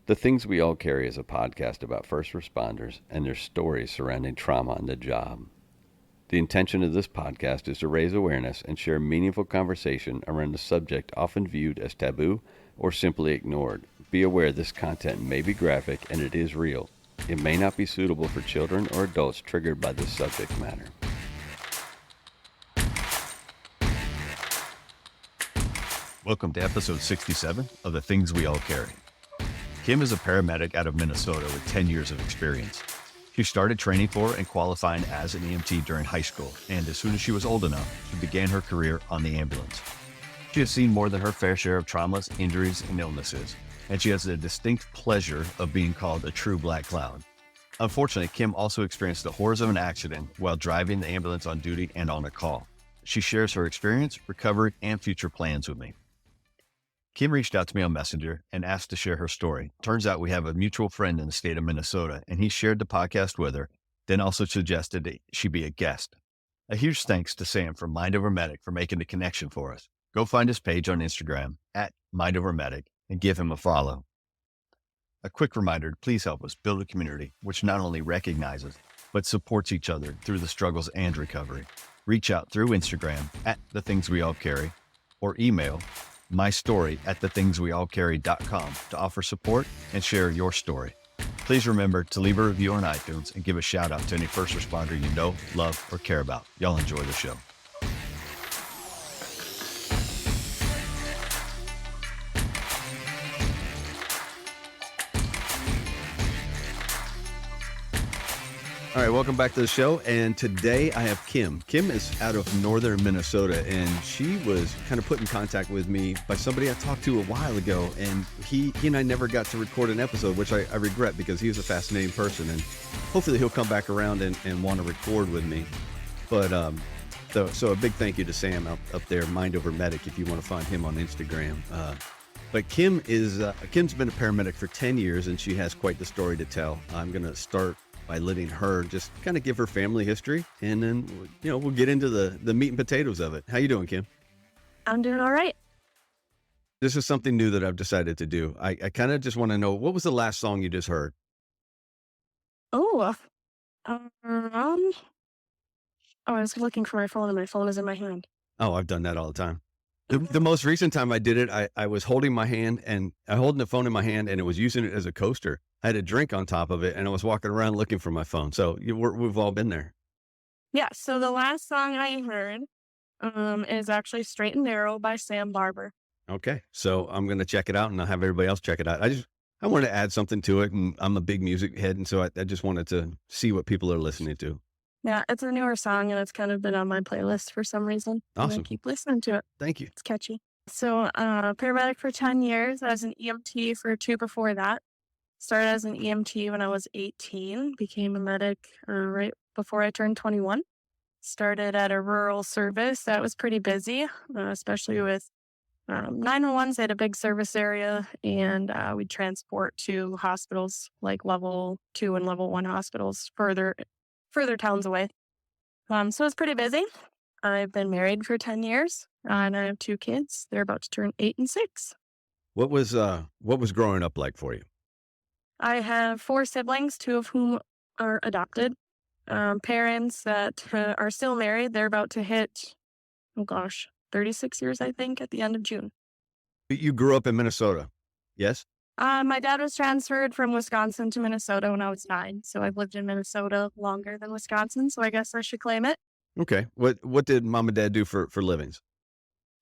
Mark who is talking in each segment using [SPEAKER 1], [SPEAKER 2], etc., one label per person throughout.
[SPEAKER 1] The Things We All Carry is a podcast about first responders and their stories surrounding trauma on the job. The intention of this podcast is to raise awareness and share meaningful conversation around a subject often viewed as taboo or simply ignored. Be aware this content may be graphic and it is real. It may not be suitable for children or adults triggered by this subject matter.
[SPEAKER 2] Welcome to episode 67 of The Things We All Carry. Kim is a paramedic out of Minnesota with 10 years of experience. She started training for and qualifying as an EMT during high school, and as soon as she was old enough, she began her career on the ambulance. She has seen more than her fair share of traumas, injuries, and illnesses, and she has the distinct pleasure of being called a true black cloud. Unfortunately, Kim also experienced the horrors of an accident while driving the ambulance on duty and on a call. She shares her experience, recovery, and future plans with me. Kim reached out to me on Messenger and asked to share her story. Turns out we have a mutual friend in the state of Minnesota, and he shared the podcast with her, then also suggested that she be a guest. A huge thanks to Sam from Mind Over Medic for making the connection for us. Go find his page on Instagram at Mind Over Medic and give him a follow. A quick reminder to please help us build a community which not only recognizes, but supports each other through the struggles and recovery. Reach out through Instagram at The Things We All Carry or email mystory@thethingsweallcarry.com to offer support and share your story. Please remember to leave a review on iTunes and give a shout out to any first responder you know, love, or care about. Y'all enjoy the show.
[SPEAKER 1] All right, welcome back to the show. And today I have Kim. Kim is out of northern Minnesota, and she was kind of put in contact with me by somebody I talked to a while ago. And he and I never got to record an episode, which I regret because he was a fascinating person. And hopefully he'll come back around and want to record with me. But so a big thank you to Sam up there, Mind Over Medic, if you want to find him on Instagram. But Kim's been a paramedic for 10 years, and she has quite the story to tell. I'm going to start by letting her just kind of give her family history, and then we'll get into the meat and potatoes of it. How you doing, Kim?
[SPEAKER 3] I'm doing all right.
[SPEAKER 1] This is something new that I've decided to do. I kind of just want to know, what was the last song you just heard?
[SPEAKER 3] Oh, I was looking for my phone, and my phone is in my hand.
[SPEAKER 1] Oh, I've done that all the time. The most recent time I did it, I was holding my hand and holding the phone in my hand, and it was using it as a coaster. I had a drink on top of it, and I was walking around looking for my phone. So we've all been there.
[SPEAKER 3] Yeah. So the last song I heard is actually "Straight and Narrow" by Sam Barber.
[SPEAKER 1] Okay, so I'm gonna check it out, and I'll have everybody else check it out. I want to add something to it, and I'm a big music head, and so I just wanted to see what people are listening to.
[SPEAKER 3] Yeah, it's a newer song, and it's kind of been on my playlist for some reason.
[SPEAKER 1] Awesome.
[SPEAKER 3] I keep listening to it.
[SPEAKER 1] Thank you.
[SPEAKER 3] It's catchy. So, paramedic for 10 years. I was an EMT for 2 before that. Started as an EMT when I was 18. Became a medic right before I turned 21. Started at a rural service that was pretty busy, especially with 911s. They had a big service area, and we'd transport to hospitals like level 2 and level 1 hospitals further towns away. So it's pretty busy. I've been married for 10 years, and I have 2 kids. They're about to turn 8 and 6.
[SPEAKER 1] What was growing up like for you?
[SPEAKER 3] I have 4 siblings, 2 of whom are adopted. Parents that are still married. They're about to hit, 36 years, I think, at the end of June.
[SPEAKER 1] You grew up in Minnesota, yes?
[SPEAKER 3] My dad was transferred from Wisconsin to Minnesota when I was 9. So I've lived in Minnesota longer than Wisconsin. So I guess I should claim it.
[SPEAKER 1] Okay. What did mom and dad do for livings?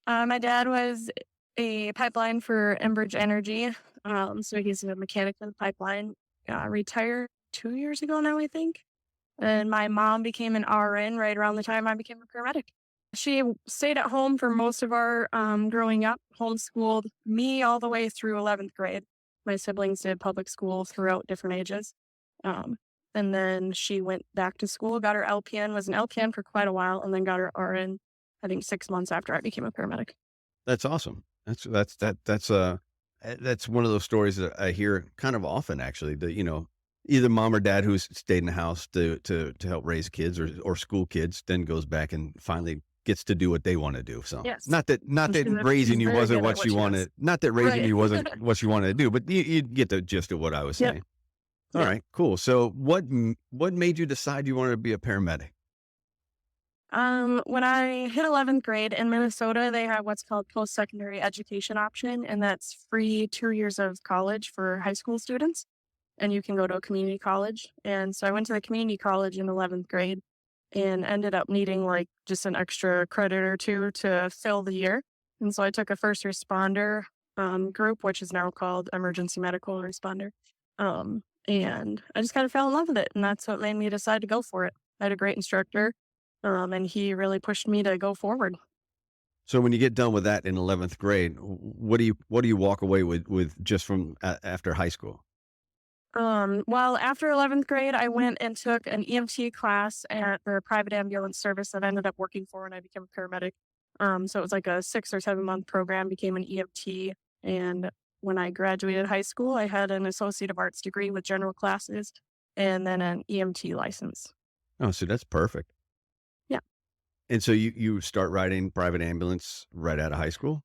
[SPEAKER 3] My dad was a pipeline for Enbridge Energy. So he's a mechanic for the pipeline. Retired 2 years ago now, I think. And my mom became an RN right around the time I became a paramedic. She stayed at home for most of our growing up, homeschooled me all the way through 11th grade. My siblings did public school throughout different ages. And then she went back to school, got her LPN, was an LPN for quite a while, and then got her RN, I think 6 months after I became a paramedic.
[SPEAKER 1] That's awesome. That's one of those stories that I hear kind of often, actually, that, either mom or dad who's stayed in the house to help raise kids or school kids, then goes back and finally gets to do what they want to do. So
[SPEAKER 3] Yes.
[SPEAKER 1] not that
[SPEAKER 3] She's
[SPEAKER 1] raising you
[SPEAKER 3] very
[SPEAKER 1] wasn't
[SPEAKER 3] good at
[SPEAKER 1] what
[SPEAKER 3] what
[SPEAKER 1] you
[SPEAKER 3] she does.
[SPEAKER 1] wanted, not that raising
[SPEAKER 3] Right.
[SPEAKER 1] you wasn't what you wanted to do, but you get the gist of what I was
[SPEAKER 3] Yep.
[SPEAKER 1] saying. All
[SPEAKER 3] Yeah.
[SPEAKER 1] right, cool. So what made you decide you wanted to be a paramedic?
[SPEAKER 3] When I hit 11th grade in Minnesota, they have what's called post-secondary education option, and that's free 2 years of college for high school students. And you can go to a community college. And so I went to the community college in 11th grade and ended up needing like just an extra credit or two to fill the year. And so I took a first responder group, which is now called emergency medical responder. And I just kind of fell in love with it. And that's what made me decide to go for it. I had a great instructor, and he really pushed me to go forward.
[SPEAKER 1] So when you get done with that in 11th grade, what do you walk away with just from after high school?
[SPEAKER 3] Well, after 11th grade, I went and took an EMT class at the private ambulance service that I ended up working for when I became a paramedic. So it was like a 6 or 7 month program, became an EMT. And when I graduated high school, I had an Associate of Arts degree with general classes and then an EMT license.
[SPEAKER 1] Oh, so that's perfect.
[SPEAKER 3] Yeah.
[SPEAKER 1] And so you start riding private ambulance right out of high school?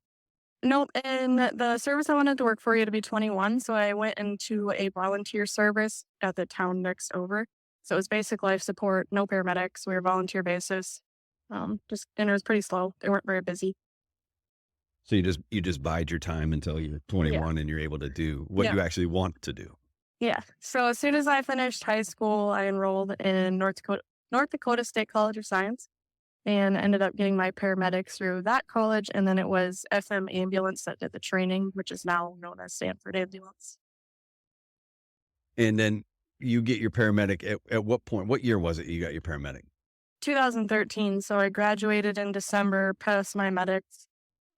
[SPEAKER 3] Nope. And the service I wanted to work for, you had to be 21. So I went into a volunteer service at the town next over. So it was basic life support, no paramedics. We were volunteer basis. And it was pretty slow. They weren't very busy.
[SPEAKER 1] So you just bide your time until you're
[SPEAKER 3] Yeah.
[SPEAKER 1] 21 and you're able to do what
[SPEAKER 3] Yeah.
[SPEAKER 1] you actually want to do.
[SPEAKER 3] Yeah. So as soon as I finished high school, I enrolled in North Dakota State College of Science and ended up getting my paramedics through that college. And then it was FM Ambulance that did the training, which is now known as Stanford Ambulance.
[SPEAKER 1] And then you get your paramedic at what point? What year was it you got your paramedic?
[SPEAKER 3] 2013. So I graduated in December, passed my medics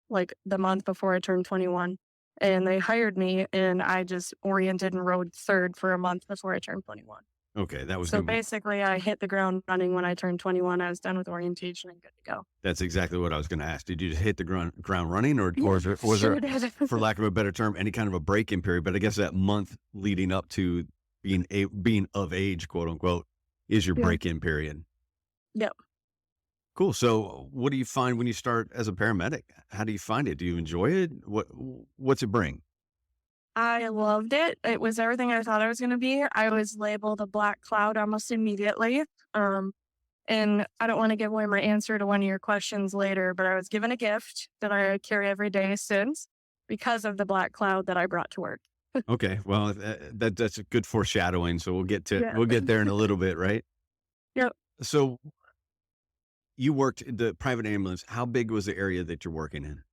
[SPEAKER 3] like the month before I turned 21. And they hired me, and I just oriented and rode third for a month before I turned 21.
[SPEAKER 1] Okay, that was
[SPEAKER 3] So
[SPEAKER 1] gonna be
[SPEAKER 3] basically, I hit the ground running when I turned 21. I was done with orientation and good to go.
[SPEAKER 1] that's exactly what I was gonna ask. Did you just hit the ground running or
[SPEAKER 3] Yeah,
[SPEAKER 1] was
[SPEAKER 3] sure
[SPEAKER 1] there,
[SPEAKER 3] did.
[SPEAKER 1] for lack of a better term, any kind of a break-in period? But I guess that month leading up to being of age, quote unquote, is your
[SPEAKER 3] Yeah.
[SPEAKER 1] break-in period.
[SPEAKER 3] Yep.
[SPEAKER 1] Cool. So what do you find when you start as a paramedic? How do you find it? Do you enjoy it? What's it bring?
[SPEAKER 3] I loved it. It was everything I thought I was going to be. I was labeled a black cloud almost immediately. Um, and I don't want to give away my answer to one of your questions later, but I was given a gift that I carry every day since because of the black cloud that I brought to work.
[SPEAKER 1] Okay. Well, that's a good foreshadowing. So
[SPEAKER 3] Yeah.
[SPEAKER 1] we'll get there in a little bit, right?
[SPEAKER 3] Yep.
[SPEAKER 1] So you worked in the private ambulance. How big was the area that you're working in?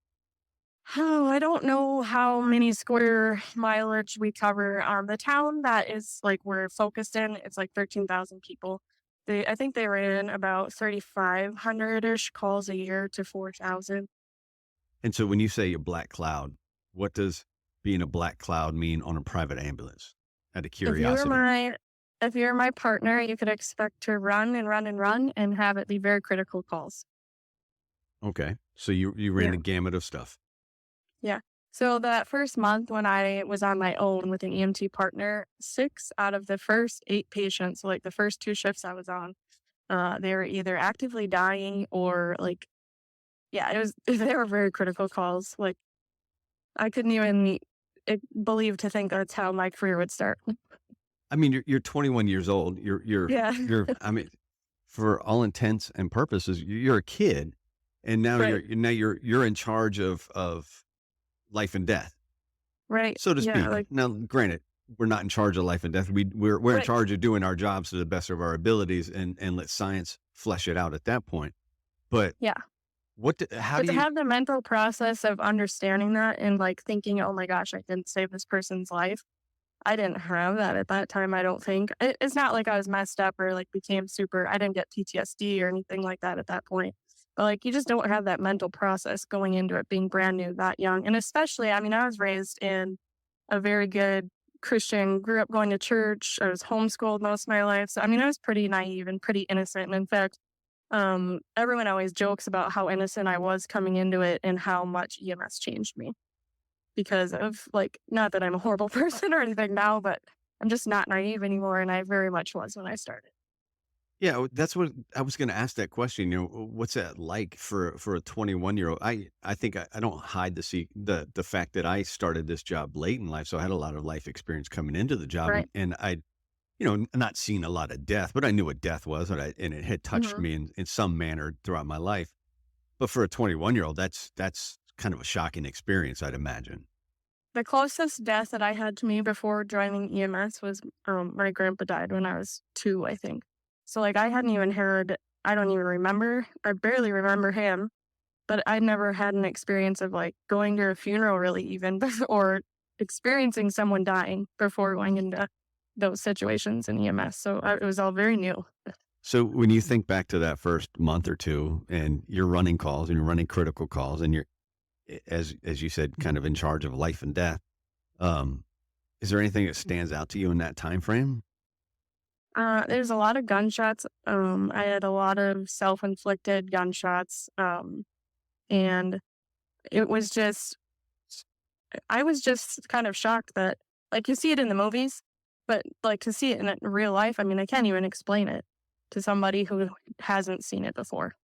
[SPEAKER 3] Oh, I don't know how many square mileage we cover. The town that is like we're focused in, it's like 13,000 people. I think they were in about 3,500-ish calls a year to 4,000.
[SPEAKER 1] And so when you say a black cloud, what does being a black cloud mean on a private ambulance? Out of
[SPEAKER 3] If you're
[SPEAKER 1] curiosity.
[SPEAKER 3] my if you're my partner, you could expect to run and run and run and have it be very critical calls.
[SPEAKER 1] Okay. So you ran
[SPEAKER 3] Yeah.
[SPEAKER 1] the gamut of stuff.
[SPEAKER 3] Yeah. So that first month when I was on my own with an EMT partner, 6 out of the first 8 patients, so like the first 2 shifts I was on, they were either actively dying or like, yeah, it was, they were very critical calls. Like I couldn't even believe to think that's how my career would start.
[SPEAKER 1] I mean, you're 21 years old.
[SPEAKER 3] Yeah.
[SPEAKER 1] I mean, for all intents and purposes, you're a kid, and now
[SPEAKER 3] Right.
[SPEAKER 1] you're in charge of life and death,
[SPEAKER 3] Right.
[SPEAKER 1] so to
[SPEAKER 3] Yeah.
[SPEAKER 1] speak.
[SPEAKER 3] Like,
[SPEAKER 1] Now, granted, we're not in charge of life and death. We're in
[SPEAKER 3] right.
[SPEAKER 1] charge of doing our jobs to the best of our abilities, and let science flesh it out at that point. But
[SPEAKER 3] Yeah.
[SPEAKER 1] how
[SPEAKER 3] But
[SPEAKER 1] do
[SPEAKER 3] to
[SPEAKER 1] you?
[SPEAKER 3] have the mental process of understanding that and like thinking, oh my gosh, I didn't save this person's life. I didn't have that at that time, I don't think. It's not like I was messed up or like became super, I didn't get PTSD or anything like that at that point. But like you just don't have that mental process going into it being brand new that young. And especially, I mean, I was raised in a very good Christian, grew up going to church. I was homeschooled most of my life. So, I mean, I was pretty naive and pretty innocent. And in fact, everyone always jokes about how innocent I was coming into it and how much EMS changed me because of like, not that I'm a horrible person or anything now, but I'm just not naive anymore. And I very much was when I started.
[SPEAKER 1] Yeah, that's what I was going to ask that question. What's that like for a 21-year-old? I think I don't hide the fact that I started this job late in life, so I had a lot of life experience coming into the job,
[SPEAKER 3] Right.
[SPEAKER 1] and I, not seen a lot of death, but I knew what death was, and it had touched
[SPEAKER 3] Hmm.
[SPEAKER 1] me in some manner throughout my life. But for a 21-year-old, that's kind of a shocking experience, I'd imagine.
[SPEAKER 3] The closest death that I had to me before joining EMS was my grandpa died when I was 2, I think. So like I hadn't even heard. I don't even remember. I barely remember him. But I never had an experience of, like, going to a funeral really even or experiencing someone dying before going into those situations in EMS, so, it was all very new.
[SPEAKER 1] So when you think back to that first month or two, and you're running calls and you're running critical calls, and you're as you said, kind of in charge of life and death. Um, is there anything that stands out to you in that time frame?
[SPEAKER 3] There's a lot of gunshots, I had a lot of self-inflicted gunshots, and it was just I was just kind of shocked that like, you see it in the movies, but, like, to see it in real life, I mean, I can't even explain it to somebody who hasn't seen it before.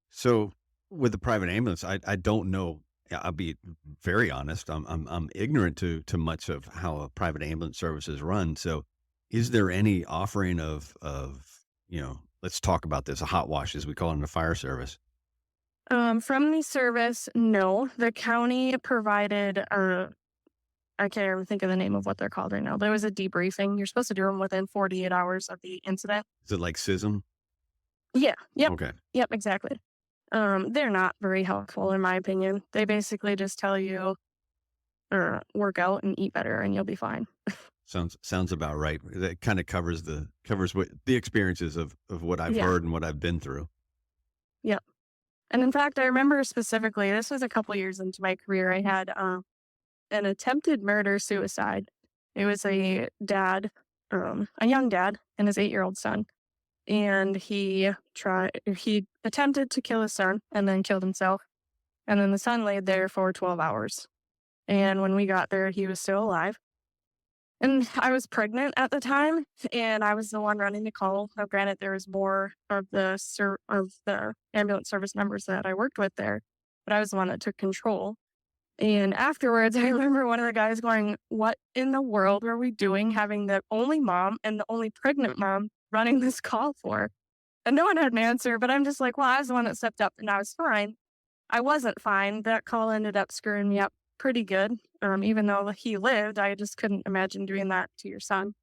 [SPEAKER 1] So with the private ambulance, I don't know. I'll be very honest. I'm ignorant to much of how a private ambulance service is run. So is there any offering of let's talk about this, a hot wash as we call it in the fire service?
[SPEAKER 3] From the service, no. The county provided, I can't even think of the name of what they're called right now. There was a debriefing. You're supposed to do them within 48 hours of the incident.
[SPEAKER 1] Is it like SISM?
[SPEAKER 3] Yeah. Yep.
[SPEAKER 1] Okay.
[SPEAKER 3] Yep. Exactly. They're not very helpful, in my opinion. They basically just tell you, work out and eat better, and you'll be fine.
[SPEAKER 1] Sounds about right. That kind of covers what the experiences of what I've
[SPEAKER 3] Yeah.
[SPEAKER 1] heard and what I've been through.
[SPEAKER 3] Yep. And in fact, I remember specifically, this was a couple years into my career. I had an attempted murder suicide. It was a young dad, and his 8-year-old son. And he attempted to kill his son and then killed himself. And then the son laid there for 12 hours. And when we got there, he was still alive. And I was pregnant at the time, and I was the one running the call. Now, granted, there was more of the ambulance service members that I worked with there, but I was the one that took control. And afterwards, I remember one of the guys going, "What in the world were we doing having the only mom and the only pregnant mom running this call for?" And no one had an answer, but I'm just like, well, I was the one that stepped up and I was fine. I wasn't fine. That call ended up screwing me up pretty good. Even though he lived, I just couldn't imagine doing that to your son.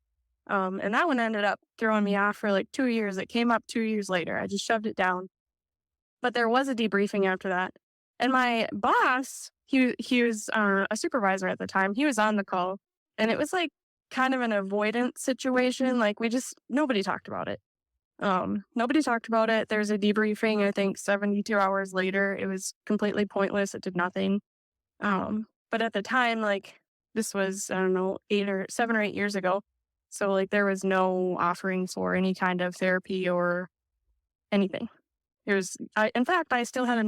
[SPEAKER 3] And that one ended up throwing me off for like 2 years. It came up 2 years later. I just shoved it down. But there was a debriefing after that. And my boss, he was a supervisor at the time. He was on the call, and it was like kind of an avoidance situation. Like nobody talked about it. Nobody talked about it. There's a debriefing, I think 72 hours later. It was completely pointless. It did nothing. But at the time, like this was, I don't know, 7 or 8 years ago. So like there was no offerings for any kind of therapy or anything. In fact, I still had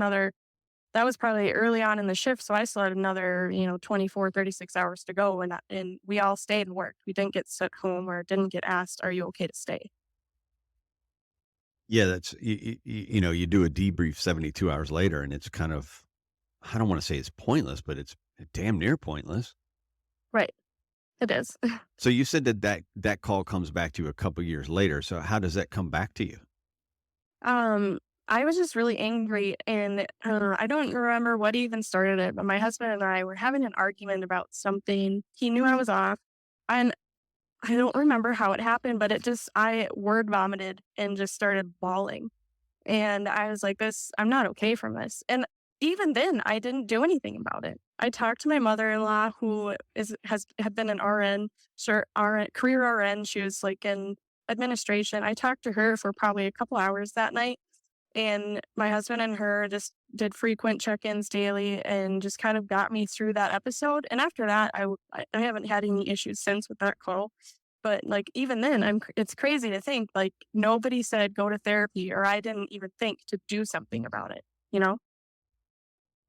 [SPEAKER 3] that was probably early on in the shift. So I still had another, 24, 36 hours to go. And we all stayed and worked. We didn't get sent home or didn't get asked, "Are you okay to stay?"
[SPEAKER 1] Yeah, that's you do a debrief 72 hours later, and it's kind of, I don't want to say it's pointless, but it's damn near pointless.
[SPEAKER 3] Right. It is.
[SPEAKER 1] So you said that call comes back to you a couple years later. So how does that come back to you?
[SPEAKER 3] Um, I was just really angry, and I don't remember what even started it, but my husband and I were having an argument about something. He knew I was off, and I don't remember how it happened, but I word vomited and just started bawling. And I was like, I'm not okay from this. And even then, I didn't do anything about it. I talked to my mother-in-law, who had been an RN, sure, RN, career RN. She was like in administration. I talked to her for probably a couple hours that night. And my husband and her just did frequent check-ins daily and just kind of got me through that episode. And after that, I haven't had any issues since with that call. But like even then, it's crazy to think like nobody said go to therapy, or I didn't even think to do something about it. You know?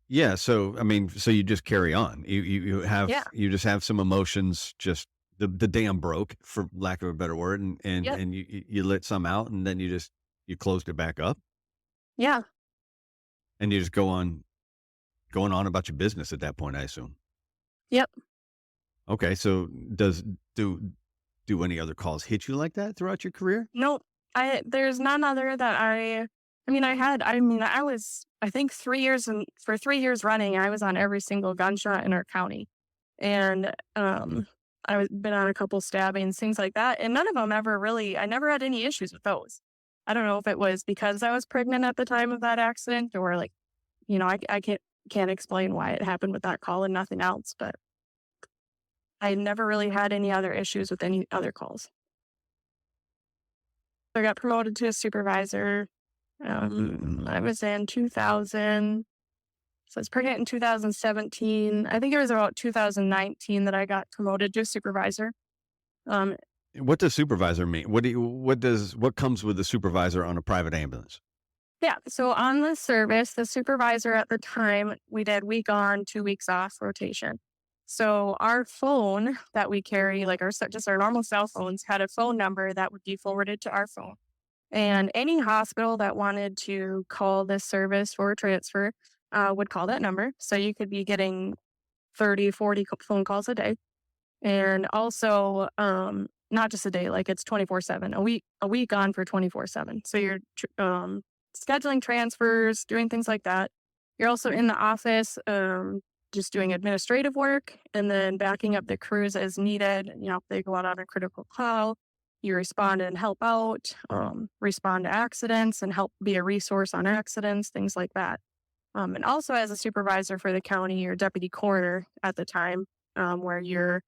[SPEAKER 1] Yeah. So I mean, so you just carry on. You
[SPEAKER 3] Yeah.
[SPEAKER 1] just have some emotions just the dam broke, for lack of a better word, and
[SPEAKER 3] Yep.
[SPEAKER 1] you let some out, and then you closed it back up,
[SPEAKER 3] Yeah.
[SPEAKER 1] and you just going on about your business at that point, I assume.
[SPEAKER 3] Yep.
[SPEAKER 1] Okay, so does do any other calls hit you like that throughout your career?
[SPEAKER 3] Nope. There's none other that I think 3 years and for 3 years running, I was on every single gunshot in our county. And I was been on a couple stabbings, things like that. And none of them ever really I never had any issues with those. I don't know if it was because I was pregnant at the time of that accident or like, I can't explain why it happened with that call and nothing else, but I never really had any other issues with any other calls. I got promoted to a supervisor. I was in 2000. So I was pregnant in 2017. I think it was about 2019 that I got promoted to supervisor. Um,
[SPEAKER 1] What does supervisor mean? What comes with the supervisor on a private ambulance?
[SPEAKER 3] yeah. So on the service, the supervisor at the time, we did week on, 2 weeks off rotation. So our phone that we carry, like just our normal cell phones, had a phone number that would be forwarded to our phone. And any hospital that wanted to call this service for a transfer would call that number. So you could be getting 30, 40 phone calls a day. And also, not just a day, like it's 24/7, a week on for 24/7. So you're scheduling transfers, doing things like that. You're also in the office, just doing administrative work and then backing up the crews as needed. If they go out on a critical call, you respond and help out, respond to accidents and help be a resource on accidents, things like that. And also as a supervisor for the county or deputy coroner at the time, where you're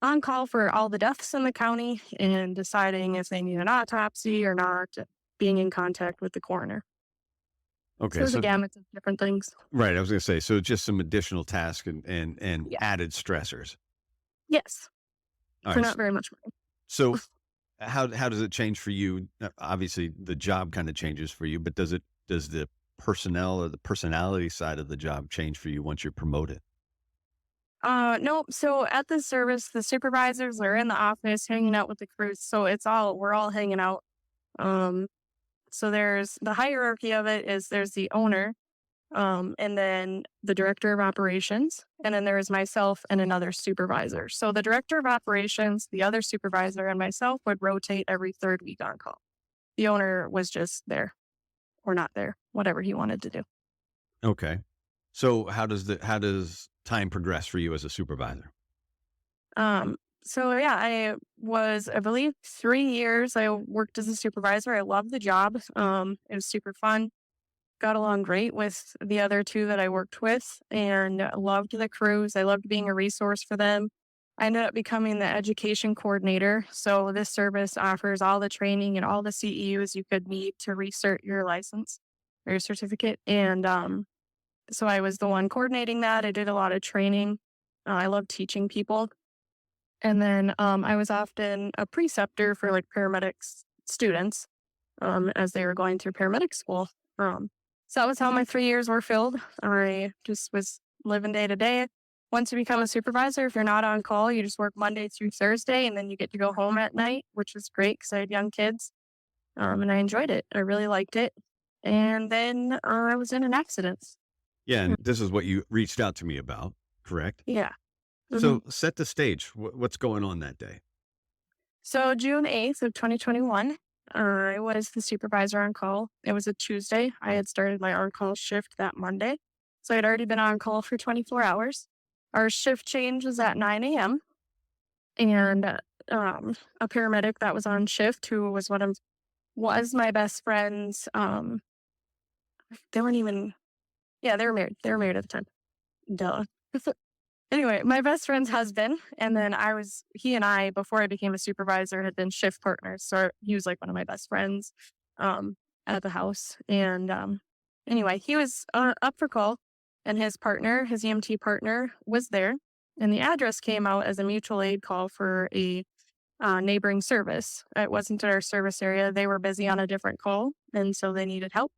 [SPEAKER 3] on call for all the deaths in the county and deciding if they need an autopsy or not, being in contact with the coroner. So
[SPEAKER 1] Okay,
[SPEAKER 3] there's a
[SPEAKER 1] so
[SPEAKER 3] gamut of different things.
[SPEAKER 1] right, I was gonna say, so just some additional tasks and
[SPEAKER 3] Yeah.
[SPEAKER 1] added stressors.
[SPEAKER 3] Yes.
[SPEAKER 1] All
[SPEAKER 3] For
[SPEAKER 1] right,
[SPEAKER 3] not very much money.
[SPEAKER 1] so how does it change for you? Obviously, the job kind of changes for you, but does the personnel or the personality side of the job change for you once you're promoted?
[SPEAKER 3] Nope. So at the service, the supervisors are in the office hanging out with the crews. So we're all hanging out. Um, so there's the hierarchy of it is there's the owner, and then the director of operations, and then there is myself and another supervisor. So the director of operations, the other supervisor, and myself would rotate every third week on call. The owner was just there or not there, whatever he wanted to do.
[SPEAKER 1] Okay, so how does time progress for you as a supervisor?
[SPEAKER 3] Um, so yeah, I believe 3 years I worked as a supervisor. I loved the job. It was super fun. Got along great with the other two that I worked with and loved the crews. I loved being a resource for them. I ended up becoming the education coordinator. So this service offers all the training and all the CEUs you could need to recert your license or your certificate. And so I was the one coordinating that. I did a lot of training. I love teaching people. And then I was often a preceptor for like paramedics students as they were going through paramedic school. So that was how my 3 years were filled. I just was living day to day. Once you become a supervisor, if you're not on call, you just work Monday through Thursday, and then you get to go home at night, which was great because I had young kids, and I enjoyed it. I really liked it. And then I was in an accident.
[SPEAKER 1] Yeah, and this is what you reached out to me about, correct?
[SPEAKER 3] Yeah. Mhm.
[SPEAKER 1] So set the stage. What's going on that day?
[SPEAKER 3] So June 8th of 2021, I was the supervisor on call. It was a Tuesday. I had started my on-call shift that Monday. So I'd already been on call for 24 hours. Our shift change was at 9 a.m. And a paramedic that was on shift, who was my best friend's, they weren't even, yeah, they were married. They were married at the time. Duh. Anyway, my best friend's husband, and then he and I, before I became a supervisor, had been shift partners. So he was like one of my best friends at the house. And anyway, he was up for call, and his partner, his EMT partner, was there. And the address came out as a mutual aid call for a neighboring service. It wasn't in our service area. They were busy on a different call, and so they needed help.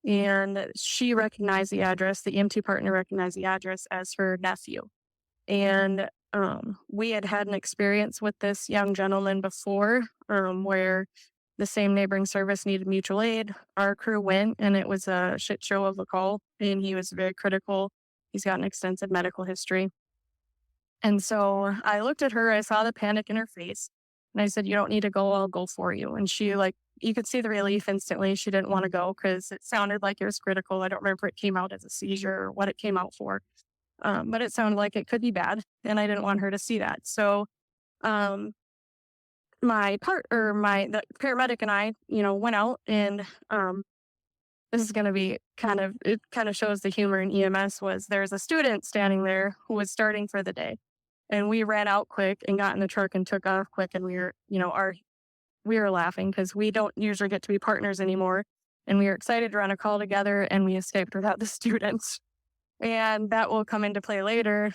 [SPEAKER 3] And she recognized the address, the EMT partner recognized the address as her nephew. And we had had an experience with this young gentleman before, where the same neighboring service needed mutual aid. Our crew went, and it was a shit show of a call, and he was very critical. He's got an extensive medical history. And so I looked at her, I saw the panic in her face, and I said, "You don't need to go, I'll go for you." And she, like, you could see the relief instantly. She didn't want to go because it sounded like it was critical. I don't remember if it came out as a seizure or what it came out for. But it sounded like it could be bad, and I didn't want her to see that. So um, the paramedic and I, went out, and this is going to be it kind of shows the humor in EMS. Was there's a student standing there who was starting for the day, and we ran out quick and got in the truck and took off quick, and we were laughing because we don't usually get to be partners anymore, and we were excited to run a call together, and we escaped without the students. And that will come into play later,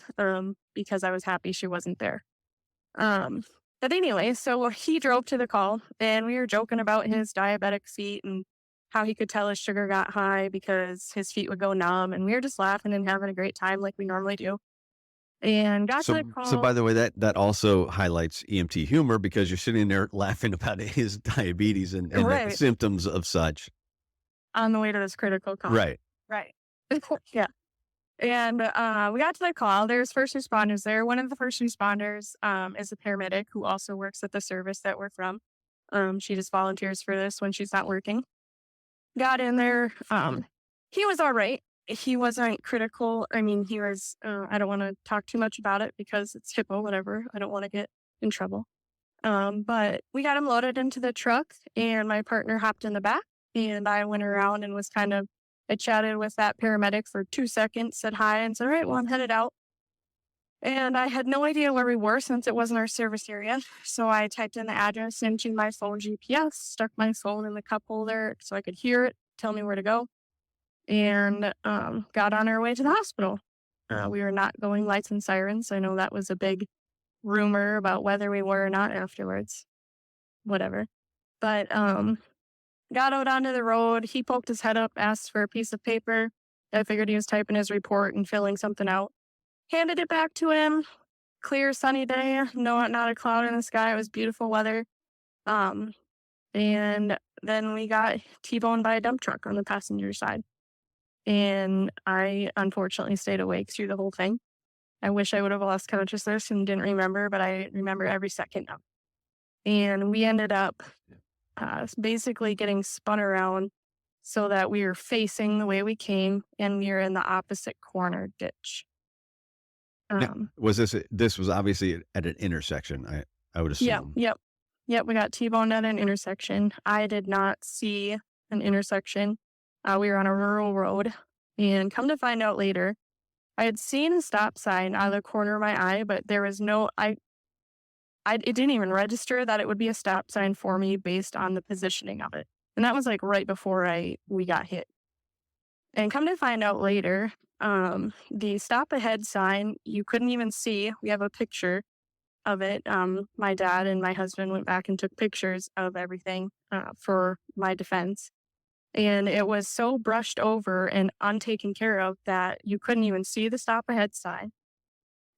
[SPEAKER 3] because I was happy she wasn't there. Um, but anyway, so he drove to the call, and we were joking about his diabetic feet and how he could tell his sugar got high because his feet would go numb. And we were just laughing and having a great time like we normally do. And got to the
[SPEAKER 1] So
[SPEAKER 3] call.
[SPEAKER 1] by the way, that also highlights EMT humor because you're sitting there laughing about his diabetes and the
[SPEAKER 3] Right.
[SPEAKER 1] symptoms of such.
[SPEAKER 3] On the way to this critical call.
[SPEAKER 1] Right.
[SPEAKER 3] Right. Yeah. And we got to the call. There's first responders there. One of the first responders is a paramedic who also works at the service that we're from. She just volunteers for this when she's not working. Got in there. He was all right. He wasn't critical. I mean, he was, I don't want to talk too much about it because it's HIPAA, whatever. I don't want to get in trouble. But we got him loaded into the truck, and my partner hopped in the back, and I went around and I chatted with that paramedic for 2 seconds, said hi, and said, "All right, well, I'm headed out." And I had no idea where we were since it wasn't our service area. So I typed in the address into my phone GPS, stuck my phone in the cup holder so I could hear it, tell me where to go, and got on our way to the hospital. We were not going lights and sirens. I know that was a big rumor about whether we were or not afterwards. Whatever. But got out onto the road. He poked his head up, asked for a piece of paper. I figured he was typing his report and filling something out. Handed it back to him. Clear, sunny day. No, not a cloud in the sky. It was beautiful weather. Um, and then we got T-boned by a dump truck on the passenger side. And I unfortunately stayed awake through the whole thing. I wish I would have lost consciousness and didn't remember, but I remember every second of it. And we ended up basically getting spun around so that we were facing the way we came, and we were in the opposite corner ditch.
[SPEAKER 1] Now,
[SPEAKER 3] Um,
[SPEAKER 1] was this was obviously at an intersection, I would
[SPEAKER 3] yeah,
[SPEAKER 1] assume.
[SPEAKER 3] yep. We got T-boned at an intersection. I did not see an intersection. We were on a rural road, and come to find out later, I had seen a stop sign out of the corner of my eye, but there was it didn't even register that it would be a stop sign for me based on the positioning of it. And that was like right before we got hit. And come to find out later, the stop ahead sign, you couldn't even see. We have a picture of it. My dad and my husband went back and took pictures of everything for my defense. And it was so brushed over and untaken care of that you couldn't even see the stop ahead sign.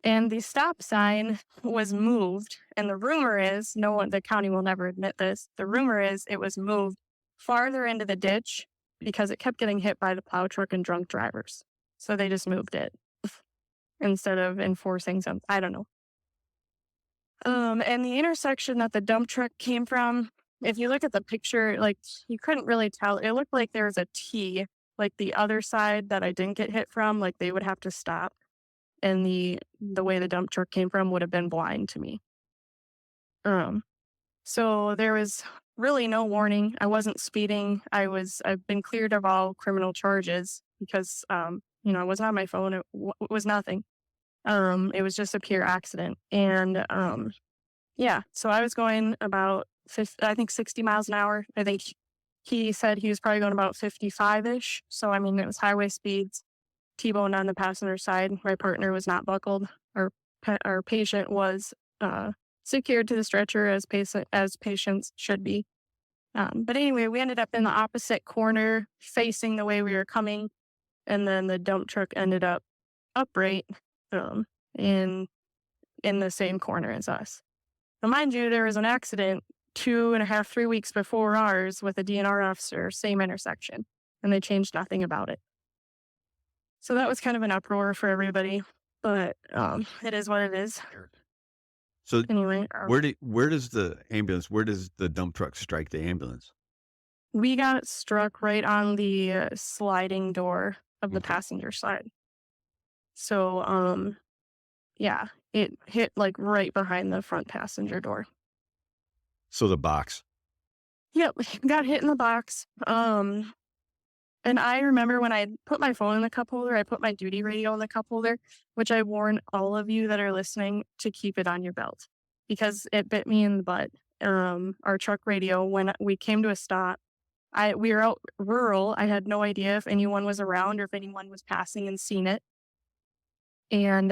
[SPEAKER 3] And the stop sign was moved. And the rumor is, the county will never admit this. The rumor is it was moved farther into the ditch because it kept getting hit by the plow truck and drunk drivers. So they just moved it instead of enforcing something. I don't know. And the intersection that the dump truck came from, if you look at the picture, like, you couldn't really tell. It looked like there was a T, like the other side that I didn't get hit from, like they would have to stop. And the way the dump truck came from would have been blind to me. So there was really no warning. I wasn't speeding. I've been cleared of all criminal charges because, I was on my phone. It was nothing. It was just a pure accident. And, yeah, so I was going about 60 miles an hour. I think he said he was probably going about 55-ish. So, I mean, it was highway speeds. T-boned on the passenger side. My partner was not buckled. Our patient was secured to the stretcher as patients should be. But anyway, we ended up in the opposite corner, facing the way we were coming, and then the dump truck ended up upright, and in the same corner as us. Now, mind you, there was an accident 2.5, 3 weeks before ours with a DNR officer, same intersection, and they changed nothing about it. So that was kind of an uproar for everybody, but it is what it is.
[SPEAKER 1] So
[SPEAKER 3] Anyway,
[SPEAKER 1] where does the dump truck strike the ambulance?
[SPEAKER 3] we got struck right on the sliding door of the
[SPEAKER 1] Okay.
[SPEAKER 3] passenger side. So, yeah, it hit like right behind the front passenger door.
[SPEAKER 1] So the box.
[SPEAKER 3] Yep, got hit in the box. And I remember when I put my phone in the cup holder, I put my duty radio in the cup holder, which I warn all of you that are listening to keep it on your belt because it bit me in the butt. Our truck radio, when we came to a stop, we were out rural. I had no idea if anyone was around or if anyone was passing and seen it. And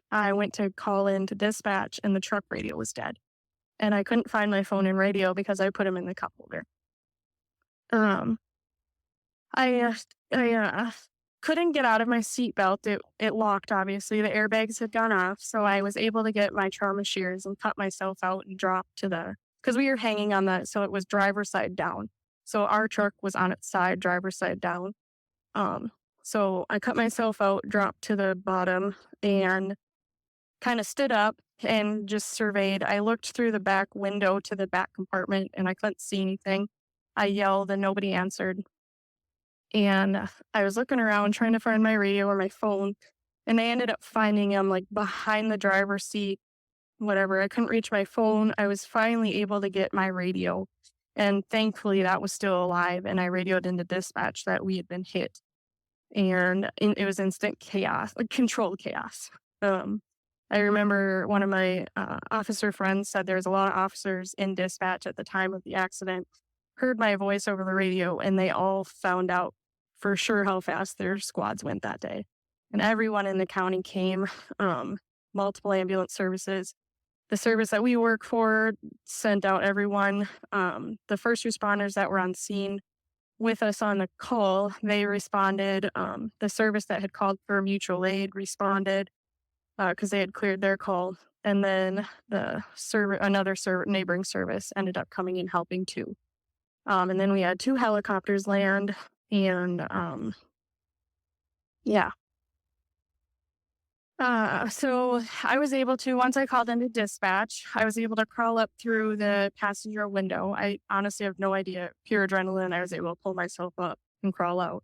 [SPEAKER 3] I went to call in to dispatch, and the truck radio was dead. And I couldn't find my phone and radio because I put them in the cup holder. I couldn't get out of my seatbelt. It locked, obviously. The airbags had gone off, so I was able to get my trauma shears and cut myself out and drop to because we were hanging on that, so it was driver's side down. So our truck was on its side, driver's side down. So I cut myself out, dropped to the bottom, and kind of stood up and just surveyed. I looked through the back window to the back compartment, and I couldn't see anything. I yelled, and nobody answered. And I was looking around trying to find my radio or my phone, and I ended up finding them like behind the driver's seat, whatever. I couldn't reach my phone. I was finally able to get my radio, and thankfully that was still alive, and I radioed into dispatch that we had been hit. And it was instant chaos, like controlled chaos. I remember one of my officer friends said there's a lot of officers in dispatch at the time of the accident, heard my voice over the radio, and they all found out for sure how fast their squads went that day. And everyone in the county came, multiple ambulance services. The service that we work for sent out everyone. The first responders that were on scene with us on the call, they responded. The service that had called for mutual aid responded because they had cleared their call. And then another neighboring service ended up coming and helping too. And then we had 2 helicopters land, and yeah. So I was able to, once I called into dispatch, I was able to crawl up through the passenger window. I honestly have no idea, pure adrenaline. I was able to pull myself up and crawl out.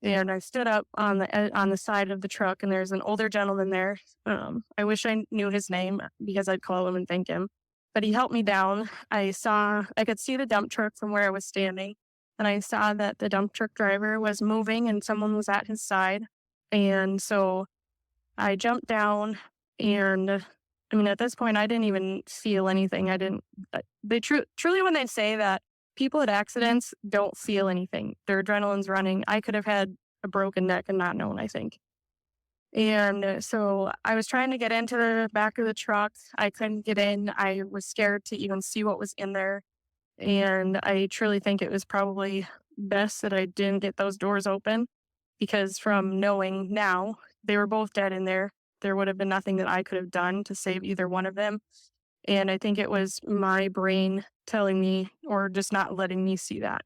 [SPEAKER 3] And I stood up on the side of the truck, and there's an older gentleman there. I wish I knew his name because I'd call him and thank him. But he helped me down. I could see the dump truck from where I was standing, and I saw that the dump truck driver was moving and someone was at his side. And so I jumped down, and I mean, at this point, I didn't even feel anything. Truly, when they say that people at accidents don't feel anything, their adrenaline's running. I could have had a broken neck and not known, I think. And so I was trying to get into the back of the truck. I couldn't get in. I was scared to even see what was in there. And I truly think it was probably best that I didn't get those doors open, because from knowing now, they were both dead in there. There would have been nothing that I could have done to save either one of them. And I think it was my brain telling me, or just not letting me see that.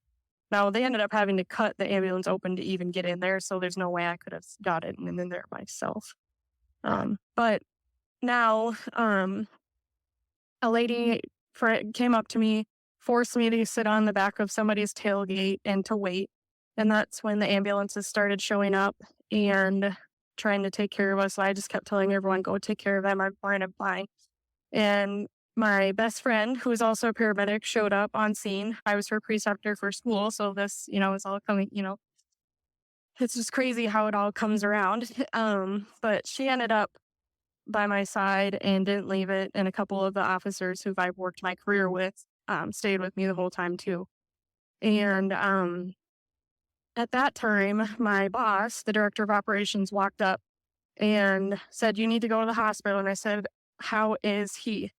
[SPEAKER 3] Now, they ended up having to cut the ambulance open to even get in there, so there's no way I could have got it in there myself. But now, a lady came up to me, forced me to sit on the back of somebody's tailgate and to wait. And that's when the ambulances started showing up and trying to take care of us. So I just kept telling everyone, go take care of them. I'm fine, I'm fine. And my best friend, who is also a paramedic, showed up on scene. I was her preceptor for school. So this, is all coming, it's just crazy how it all comes around. But she ended up by my side and didn't leave it. And a couple of the officers who I've worked my career with stayed with me the whole time too. And at that time, my boss, the director of operations, walked up and said, "You need to go to the hospital." And I said, "How is he?"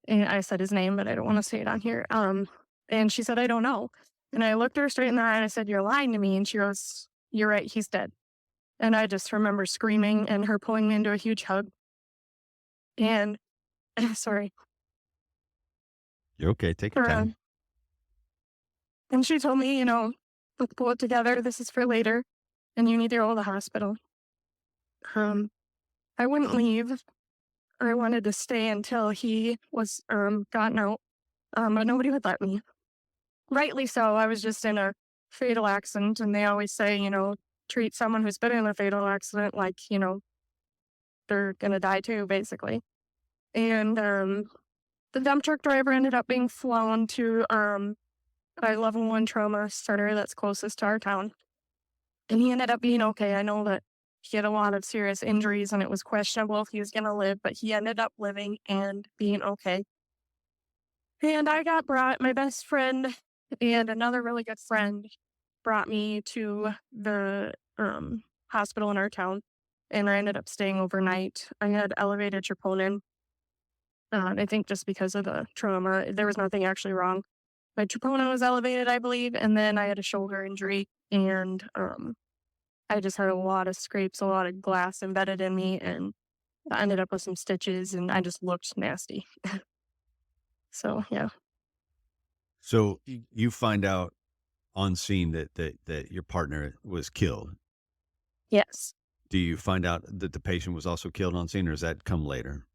[SPEAKER 3] And I said his name, but I don't want to say it on here. And she said, "I don't know." And I looked her straight in the eye and I said, "You're lying to me." And she goes, "You're right, he's dead." And I just remember screaming and her pulling me into a huge hug. And sorry.
[SPEAKER 1] You're okay. Take your time.
[SPEAKER 3] Um, and she told me, let's pull it together. This is for later. And you need to go to the hospital. Um, I wouldn't leave. I wanted to stay until he was gotten out. But nobody would let me. Rightly so. I was just in a fatal accident, and they always say, treat someone who's been in a fatal accident like, they're gonna die too, basically. And the dump truck driver ended up being flown to a level 1 trauma center that's closest to our town. And he ended up being okay. I know that he had a lot of serious injuries and it was questionable if he was gonna live, but he ended up living and being okay. And I got brought, my best friend and another really good friend brought me to the hospital in our town, and I ended up staying overnight. I had elevated troponin. I think just because of the trauma, there was nothing actually wrong. My troponin was elevated, I believe, and then I had a shoulder injury, and I just had a lot of scrapes, a lot of glass embedded in me, and I ended up with some stitches, and I just looked nasty. So yeah.
[SPEAKER 1] So you find out on scene that your partner was killed.
[SPEAKER 3] Yes.
[SPEAKER 1] Do you find out that the patient was also killed on scene, or does that come later?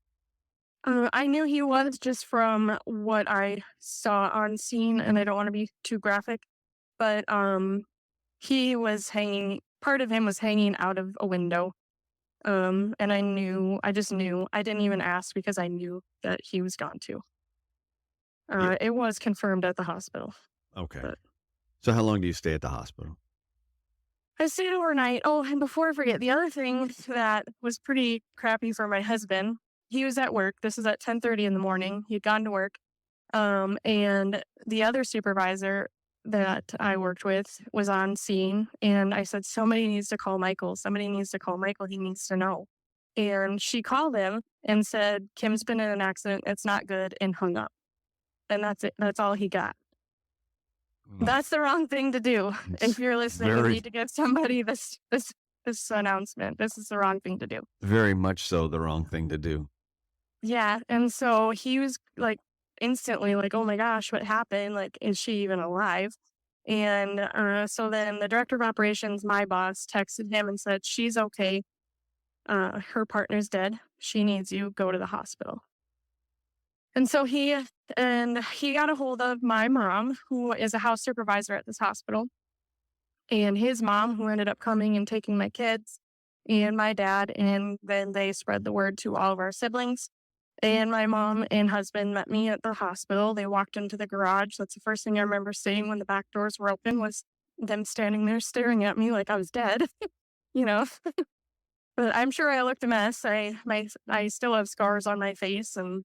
[SPEAKER 3] I knew he was just from what I saw on scene, and I don't want to be too graphic, but he was hanging. Part of him was hanging out of a window. And I just knew. I didn't even ask because I knew that he was gone too.
[SPEAKER 1] Yeah.
[SPEAKER 3] It was confirmed at the hospital.
[SPEAKER 1] Okay.
[SPEAKER 3] But
[SPEAKER 1] So how long do you stay at the hospital?
[SPEAKER 3] I stayed overnight. Oh, and before I forget, the other thing that was pretty crappy for my husband, he was at work. This is at 10:30 in the morning. He'd gone to work. And the other supervisor that I worked with was on scene. And I said, somebody needs to call Michael. Somebody needs to call Michael. He needs to know. And she called him and said, Kim's been in an accident. It's not good, and hung up. And that's it. That's all he got. That's the wrong thing to do. If you're listening, you need to give somebody this announcement. This is the wrong thing to do.
[SPEAKER 1] Very much so the wrong thing to do.
[SPEAKER 3] Yeah. And so he was like instantly like, oh my gosh, what happened? Like, is she even alive? And so then the director of operations, my boss, texted him and said, she's okay. Her partner's dead. She needs you. Go to the hospital. And so he got a hold of my mom, who is a house supervisor at this hospital, and his mom, who ended up coming and taking my kids, and my dad, and then they spread the word to all of our siblings. And my mom and husband met me at the hospital. They walked into the garage. That's the first thing I remember seeing when the back doors were open, was them standing there staring at me like I was dead, you know. But I'm sure I looked a mess. I still have scars on my face, and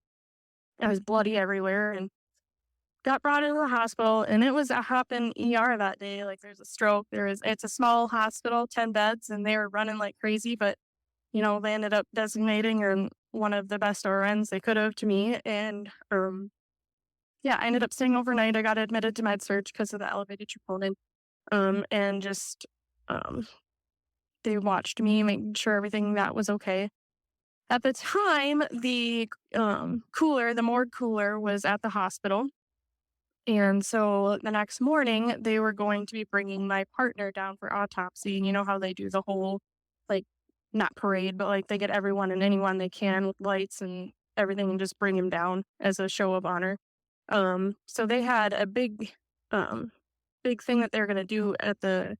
[SPEAKER 3] I was bloody everywhere, and got brought into the hospital, and it was a hopping ER that day. Like, there's a stroke. It's a small hospital, 10 beds, and they were running like crazy, but they ended up designating one of the best RNs they could have to me. And yeah, I ended up staying overnight. I got admitted to med surg because of the elevated troponin. And just they watched me, making sure everything that was okay. At the time, the morgue cooler was at the hospital. And so the next morning, they were going to be bringing my partner down for autopsy. And you know how they do the whole, like, not parade, but like they get everyone and anyone they can with lights and everything and just bring him down as a show of honor. So they had a big thing that they're going to do at the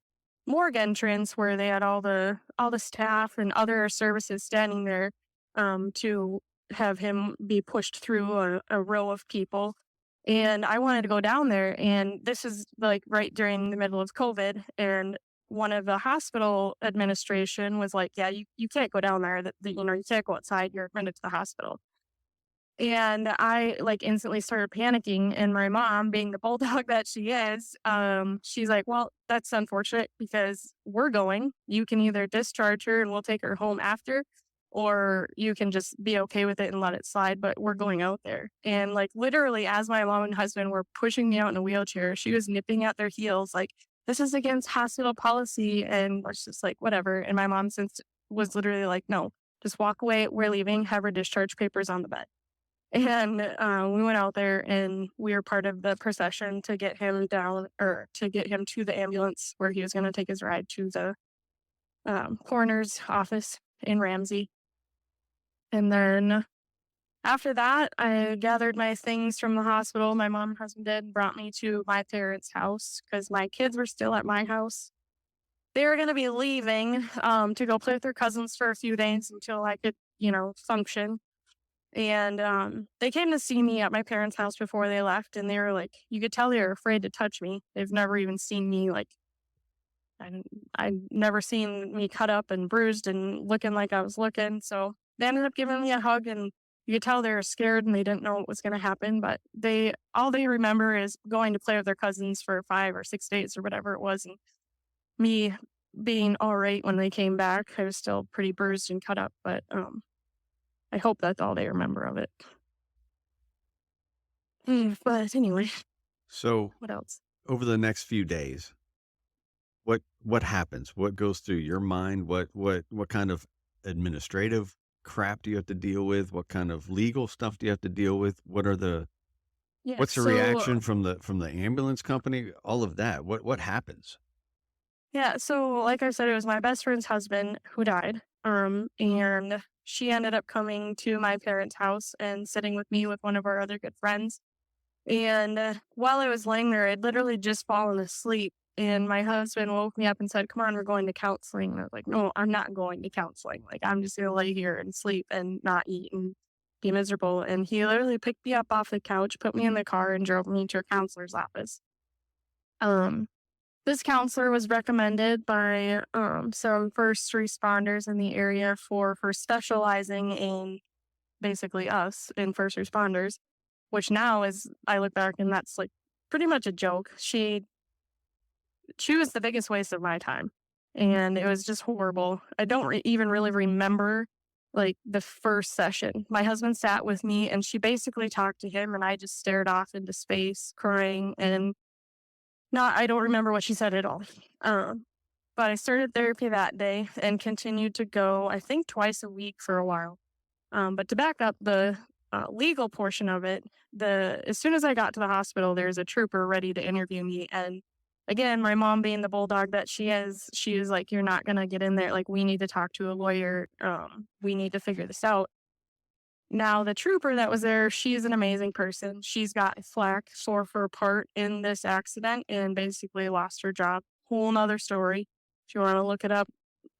[SPEAKER 3] morgue entrance, where they had all the staff and other services standing there to have him be pushed through a row of people. And I wanted to go down there, and this is like right during the middle of COVID, and one of the hospital administration was like, yeah, you can't go down there, you can't go outside, you're admitted to the hospital. And I like instantly started panicking, and my mom, being the bulldog that she is, she's like, well, that's unfortunate because we're going. You can either discharge her and we'll take her home after, or you can just be okay with it and let it slide, but we're going out there. And like literally, as my mom and husband were pushing me out in a wheelchair, she was nipping at their heels like, this is against hospital policy. And it's just like, whatever. And my mom since was literally like, no, just walk away. We're leaving. Have her discharge papers on the bed. And we went out there and we were part of the procession to get him down or to get him to the ambulance where he was going to take his ride to the coroner's office in Ramsey. And then after that, I gathered my things from the hospital. My mom and husband did, brought me to my parents' house because my kids were still at my house. They were going to be leaving to go play with their cousins for a few days until I could, function. And they came to see me at my parents' house before they left, and they were like, you could tell they were afraid to touch me. They've never even seen me I've never seen me cut up and bruised and looking like I was looking. So they ended up giving me a hug, and you could tell they were scared and they didn't know what was going to happen. But all they remember is going to play with their cousins for 5 or 6 days or whatever it was, and me being all right when they came back. I was still pretty bruised and cut up, but I hope that's all they remember of it. But anyway,
[SPEAKER 1] So
[SPEAKER 3] what else?
[SPEAKER 1] over the next few days, what happens? What goes through your mind? What kind of administrative crap do you have to deal with? What kind of legal stuff do you have to deal with? What's the reaction from the ambulance company? All of that. What happens?
[SPEAKER 3] Yeah, so like I said, it was my best friend's husband who died. And she ended up coming to my parents' house and sitting with me with one of our other good friends. And while I was laying there, I'd literally just fallen asleep. And my husband woke me up and said, come on, we're going to counseling. And I was like, no, I'm not going to counseling. Like, I'm just going to lay here and sleep and not eat and be miserable. And he literally picked me up off the couch, put me in the car, and drove me to a counselor's office. This counselor was recommended by some first responders in the area for specializing in basically us in first responders, which now is, I look back and that's like pretty much a joke. She was the biggest waste of my time, and it was just horrible. I don't even really remember like the first session. My husband sat with me and she basically talked to him, and I just stared off into space crying, and I don't remember what she said at all. But I started therapy that day and continued to go, I think, twice a week for a while. But to back up the legal portion of it, as soon as I got to the hospital, there's a trooper ready to interview me. And again, my mom being the bulldog that she was like, you're not going to get in there. Like, we need to talk to a lawyer. We need to figure this out. Now, the trooper that was there, she's an amazing person. She's got flack for her part in this accident and basically lost her job. Whole nother story. If you want to look it up,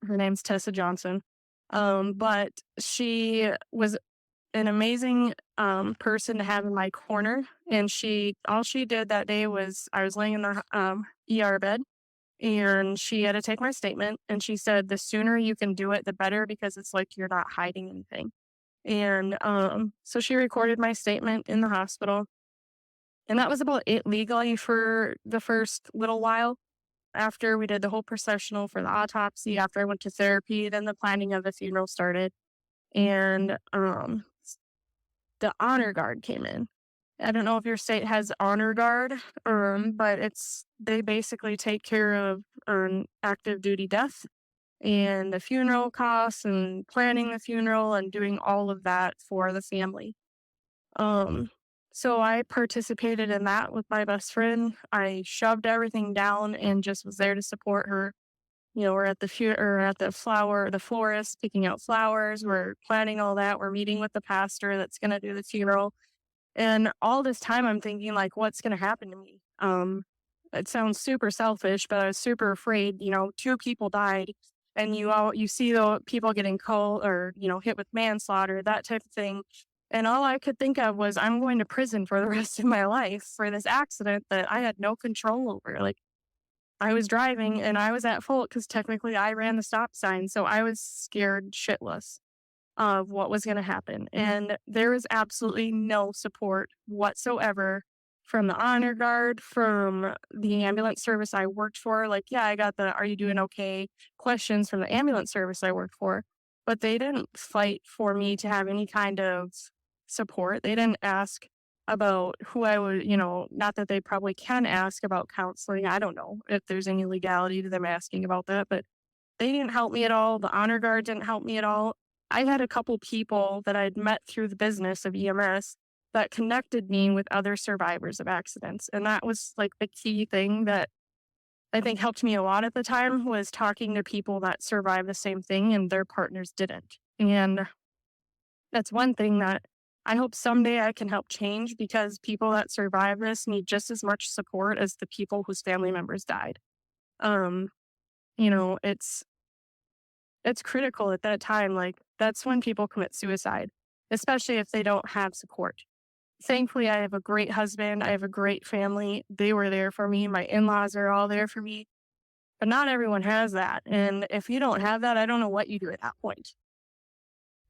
[SPEAKER 3] her name's Tessa Johnson. But she was an amazing person to have in my corner. And all she did that day was, I was laying in the ER bed, and she had to take my statement. And she said, the sooner you can do it, the better, because it's like you're not hiding anything. And so she recorded my statement in the hospital. And that was about it legally for the first little while. After we did the whole processional for the autopsy, after I went to therapy, then the planning of the funeral started. And the honor guard came in. I don't know if your state has honor guard, but they basically take care of active duty death and the funeral costs and planning the funeral and doing all of that for the family. So I participated in that with my best friend. I shoved everything down and just was there to support her. We're at the florist picking out flowers. We're planning all that. We're meeting with the pastor that's going to do the funeral. And all this time I'm thinking, like, what's going to happen to me? It sounds super selfish, but I was super afraid. 2 people died. And you see the people getting called or, hit with manslaughter, that type of thing. And all I could think of was, I'm going to prison for the rest of my life for this accident that I had no control over. Like, I was driving and I was at fault because technically I ran the stop sign. So I was scared shitless of what was going to happen. And there was absolutely no support whatsoever from the honor guard, from the ambulance service I worked for. Like, yeah, I got the "are you doing okay" questions from the ambulance service I worked for, but they didn't fight for me to have any kind of support. They didn't ask about who I would, not that they probably can ask about counseling. I don't know if there's any legality to them asking about that, but they didn't help me at all. The honor guard didn't help me at all. I had a couple people that I'd met through the business of EMS that connected me with other survivors of accidents. And that was like the key thing that I think helped me a lot at the time, was talking to people that survived the same thing and their partners didn't. And that's one thing that I hope someday I can help change, because people that survive this need just as much support as the people whose family members died. Um, it's critical at that time. Like, that's when people commit suicide, especially if they don't have support. Thankfully, I have a great husband. I have a great family. They were there for me. My in-laws are all there for me, but not everyone has that. And if you don't have that, I don't know what you do at that point.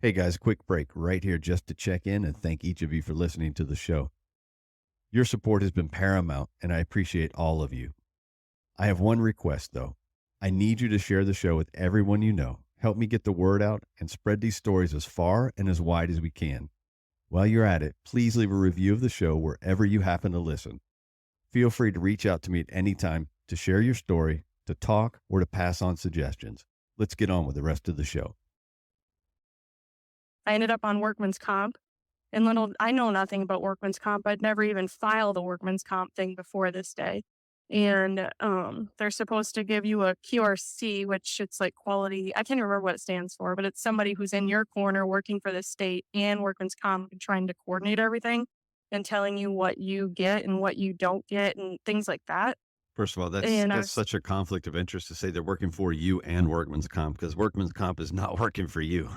[SPEAKER 1] Hey guys, quick break right here just to check in and thank each of you for listening to the show. Your support has been paramount, and I appreciate all of you. I have one request, though. I need you to share the show with everyone you know. Help me get the word out and spread these stories as far and as wide as we can. While you're at it, please leave a review of the show wherever you happen to listen. Feel free to reach out to me at any time to share your story, to talk, or to pass on suggestions. Let's get on with the rest of the show.
[SPEAKER 3] I ended up on workman's comp, and I know nothing about workman's comp. I'd never even filed a workman's comp thing before this day. And they're supposed to give you a QRC, which it's like quality. I can't remember what it stands for, but it's somebody who's in your corner working for the state and workman's comp and trying to coordinate everything and telling you what you get and what you don't get and things like that.
[SPEAKER 1] First of all,
[SPEAKER 3] And
[SPEAKER 1] that's such a conflict of interest to say they're working for you and workman's comp, because workman's comp is not working for you.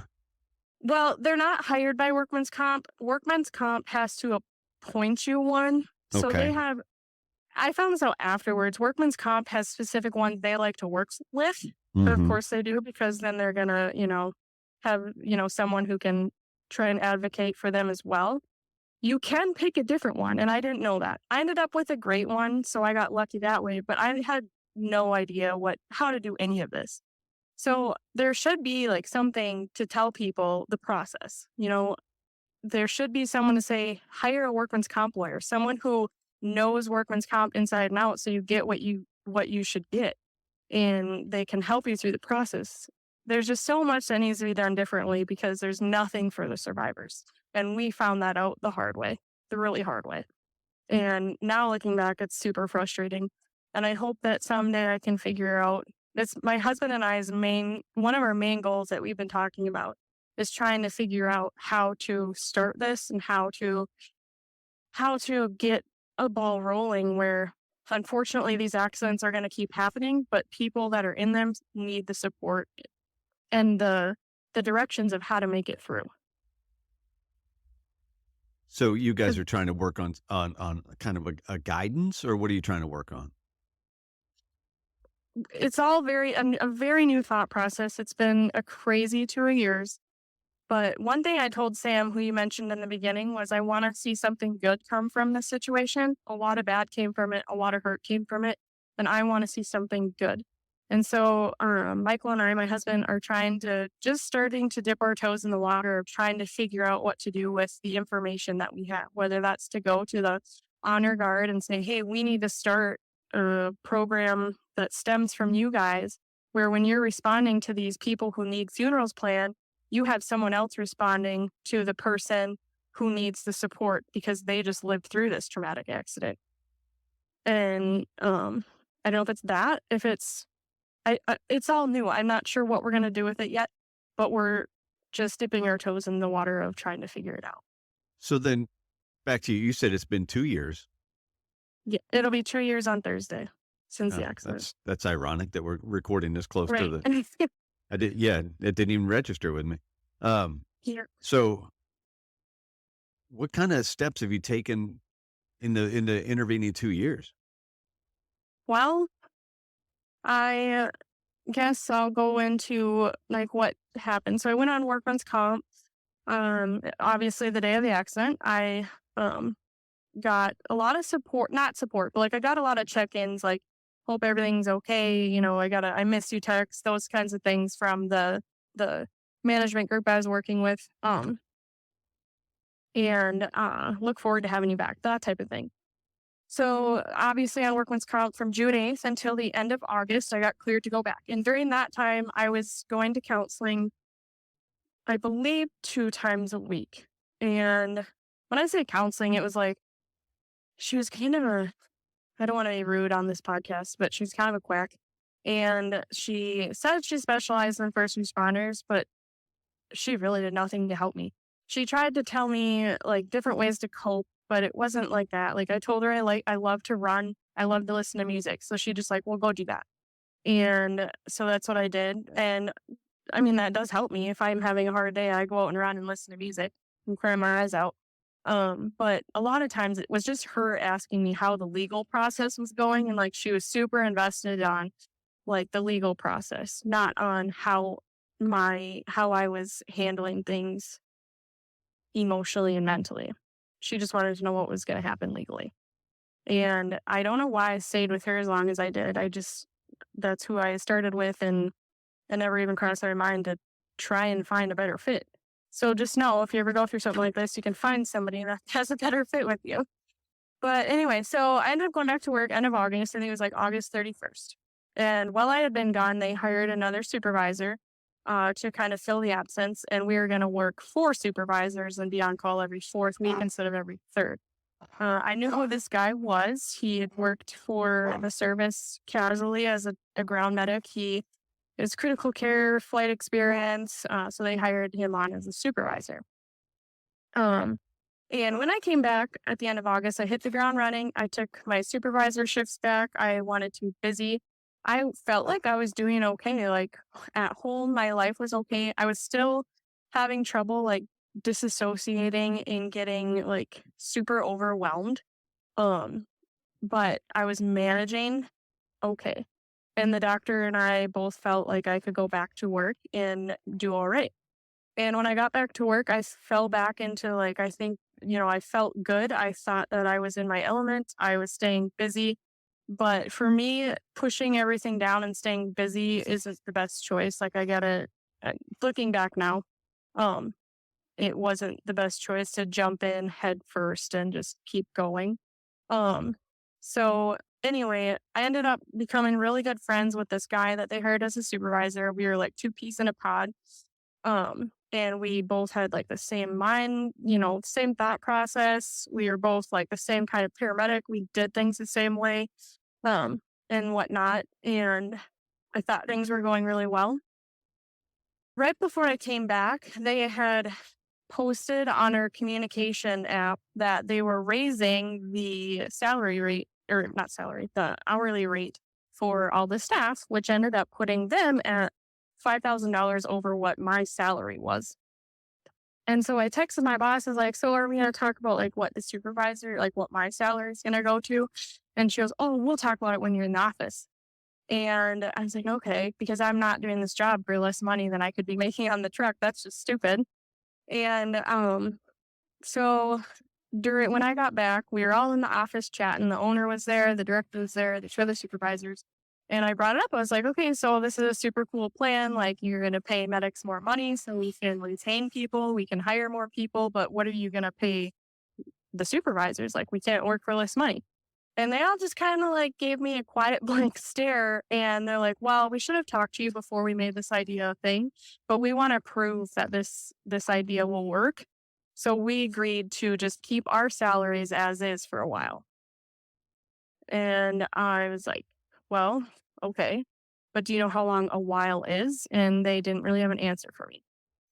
[SPEAKER 3] well, they're not hired by workman's comp. Workman's comp has to appoint you one. So
[SPEAKER 1] Okay.
[SPEAKER 3] I found this out afterwards. Workman's comp has specific ones they like to work with. Or of
[SPEAKER 1] Mhm.
[SPEAKER 3] course they do, because then they're going to, have, someone who can try and advocate for them as well. You can pick a different one, and I didn't know that. I ended up with a great one, so I got lucky that way, but I had no idea how to do any of this. So there should be like something to tell people the process. There should be someone to say, hire a workman's comp lawyer, someone who knows workman's comp inside and out, so you get what you should get, and they can help you through the process. There's just so much that needs to be done differently, because there's nothing for the survivors. And we found that out the hard way, the really hard way. And now looking back, it's super frustrating. And I hope that someday I can figure out, that's my husband and I's one of our main goals that we've been talking about, is trying to figure out how to start this and how to get a ball rolling, where unfortunately these accidents are going to keep happening, but people that are in them need the support and the directions of how to make it through.
[SPEAKER 1] So you guys are trying to work on kind of a guidance, or what are you trying to work on?
[SPEAKER 3] It's all a very new thought process. It's been a crazy 2 years. But one thing I told Sam, who you mentioned in the beginning, was I want to see something good come from this situation. A lot of bad came from it. A lot of hurt came from it. And I want to see something good. And so Michael and I, my husband, are starting to dip our toes in the water of trying to figure out what to do with the information that we have, whether that's to go to the honor guard and say, hey, we need to start a program that stems from you guys, where when you're responding to these people who need funerals planned, you have someone else responding to the person who needs the support because they just lived through this traumatic accident. And I don't know if it's that, if it's all new. I'm not sure what we're going to do with it yet, but we're just dipping our toes in the water of trying to figure it out.
[SPEAKER 1] So then back to you. You said it's been 2 years.
[SPEAKER 3] Yeah, it'll be 2 years on Thursday since the accident.
[SPEAKER 1] That's ironic that we're recording this close to
[SPEAKER 3] Right.
[SPEAKER 1] the. It didn't even register with me.
[SPEAKER 3] Here.
[SPEAKER 1] So what kind of steps have you taken in the intervening 2 years?
[SPEAKER 3] Well, I guess I'll go into like what happened. So I went on workman's comp. Obviously the day of the accident, I got a lot of support, not support, but like I got a lot of check-ins, like hope everything's okay. I miss you text, those kinds of things from the management group I was working with. And look forward to having you back, that type of thing. So obviously on workman's comp from June 8th until the end of August, I got cleared to go back. And during that time, I was going to counseling I believe 2 times a week. And when I say counseling, it was like she was kind of a I don't want to be rude on this podcast, but she was kind of a quack. And she said she specialized in first responders, but she really did nothing to help me. She tried to tell me like different ways to cope, but it wasn't like that. Like I told her I love to run, I love to listen to music. So she just like, well, go do that. And so that's what I did. And I mean, that does help me. If I'm having a hard day, I go out and run and listen to music and cry my eyes out. But a lot of times it was just her asking me how the legal process was going. And like she was super invested on like the legal process, not on how I was handling things emotionally and mentally. She just wanted to know what was going to happen legally. And I don't know why I stayed with her as long as I did. That's who I started with. And it never even crossed my mind to try and find a better fit. So just know if you ever go through something like this, you can find somebody that has a better fit with you. But anyway, so I ended up going back to work end of August. I think it was like August 31st. And while I had been gone, they hired another supervisor to kind of fill the absence. And we were going to work 4 supervisors and be on call every 4th week instead of every 3rd. I knew who this guy was. He had worked for the service casually as a ground medic. He is critical care flight experience. So they hired him on as a supervisor. Um, and when I came back at the end of August, I hit the ground running. I took my supervisor shifts back. I wanted to be busy. I felt like I was doing okay. Like at home, my life was okay. I was still having trouble like disassociating and getting like super overwhelmed. Um, but I was managing okay. And the doctor and I both felt like I could go back to work and do all right. And when I got back to work, I fell back into like, I think, I felt good. I thought that I was in my element. I was staying busy. But for me, pushing everything down and staying busy isn't the best choice. Like looking back now, um, it wasn't the best choice to jump in head first and just keep going. Um, so anyway, I ended up becoming really good friends with this guy that they hired as a supervisor. We were like 2 peas in a pod. And we both had like the same mind, same thought process. We were both like the same kind of paramedic. We did things the same way, and whatnot. And I thought things were going really well. Right before I came back, they had posted on our communication app that they were raising the salary rate, or not salary, the hourly rate for all the staff, which ended up putting them at $5,000 over what my salary was. And so I texted my boss, I was like, so are we going to talk about like what the supervisor, like what my salary is going to go to? And she goes, oh, we'll talk about it when you're in the office. And I was like, okay, because I'm not doing this job for less money than I could be making on the truck. That's just stupid. And so when I got back, we were all in the office chatting. The owner was there, the director was there, the 2 other supervisors. And I brought it up. I was like, okay, so this is a super cool plan. Like, you're going to pay medics more money so we can retain people, we can hire more people. But what are you going to pay the supervisors? Like, we can't work for less money. And they all just kind of like gave me a quiet blank stare. And they're like, well, we should have talked to you before we made this idea a thing, but we want to prove that this idea will work. So we agreed to just keep our salaries as is for a while. And I was like, well, okay, but do you know how long a while is? And they didn't really have an answer for me.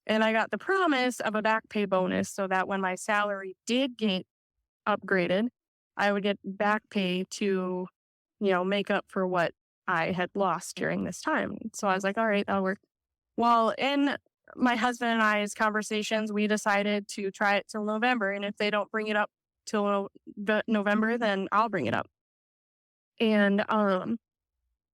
[SPEAKER 3] And I got the promise of a back pay bonus so that when my salary did get upgraded, I would get back pay to, make up for what I had lost during this time. So I was like, all right, that'll work. Well, in my husband and I's conversations, we decided to try it till November. And if they don't bring it up till November, then I'll bring it up. And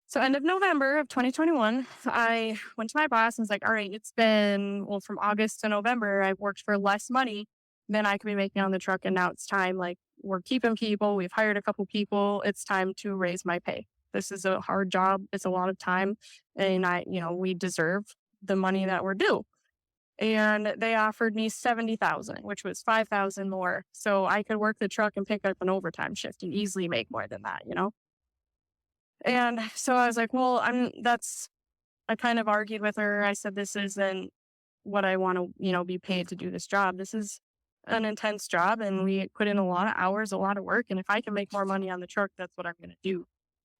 [SPEAKER 3] so end of November of 2021, I went to my boss and was like, all right, it's been, from August to November, I've worked for less money than I could be making on the truck. And now it's time, like, we're keeping people. We've hired a couple people. It's time to raise my pay. This is a hard job. It's a lot of time. And we deserve the money that we're due. And they offered me $70,000, which was $5,000 more. So I could work the truck and pick up an overtime shift and easily make more than that, And so I was like, well, I kind of argued with her. I said, this isn't what I want to, be paid to do this job. This is an intense job and we put in a lot of hours, a lot of work. And if I can make more money on the truck, that's what I'm going to do.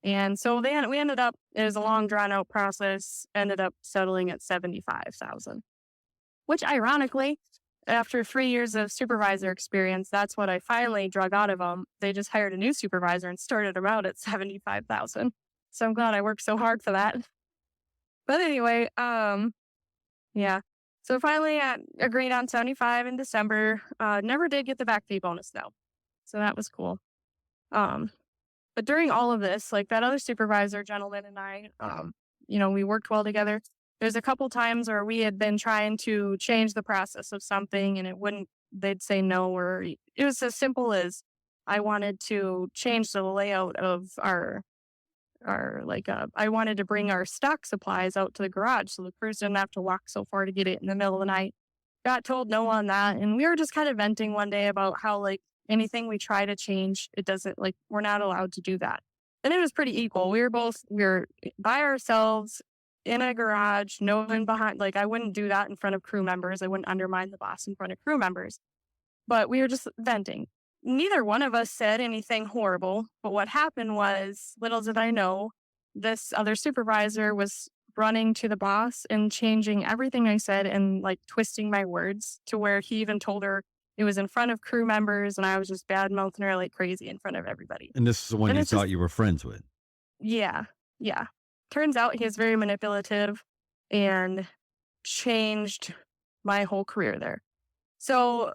[SPEAKER 3] And so we ended up, it was a long drawn out process, ended up settling at 75,000, which ironically, after 3 years of supervisor experience, that's what I finally drug out of them. They just hired a new supervisor and started them out at 75,000. So I'm glad I worked so hard for that. But anyway, yeah. So finally I agreed on 75 in December. Never did get the back pay bonus though. So that was cool. Um, but during all of this, like that other supervisor gentleman and I, we worked well together. There's a couple times where we had been trying to change the process of something and they'd say no, or it was as simple as I wanted to change the layout of I wanted to bring our stock supplies out to the garage so the crews didn't have to walk so far to get it in the middle of the night. Got told no on that. And we were just kind of venting one day about how like anything we try to change, it doesn't like, we're not allowed to do that. And it was pretty equal. We were by ourselves in a garage, no one behind. Like I wouldn't do that in front of crew members. I wouldn't undermine the boss in front of crew members, but we were just venting. Neither one of us said anything horrible, but what happened was, little did I know, this other supervisor was running to the boss and changing everything I said and like twisting my words to where he even told her it was in front of crew members and I was just bad mouthing her like crazy in front of everybody.
[SPEAKER 1] And this is the one you thought you were friends with.
[SPEAKER 3] Yeah. Yeah. Turns out he is very manipulative and changed my whole career there. So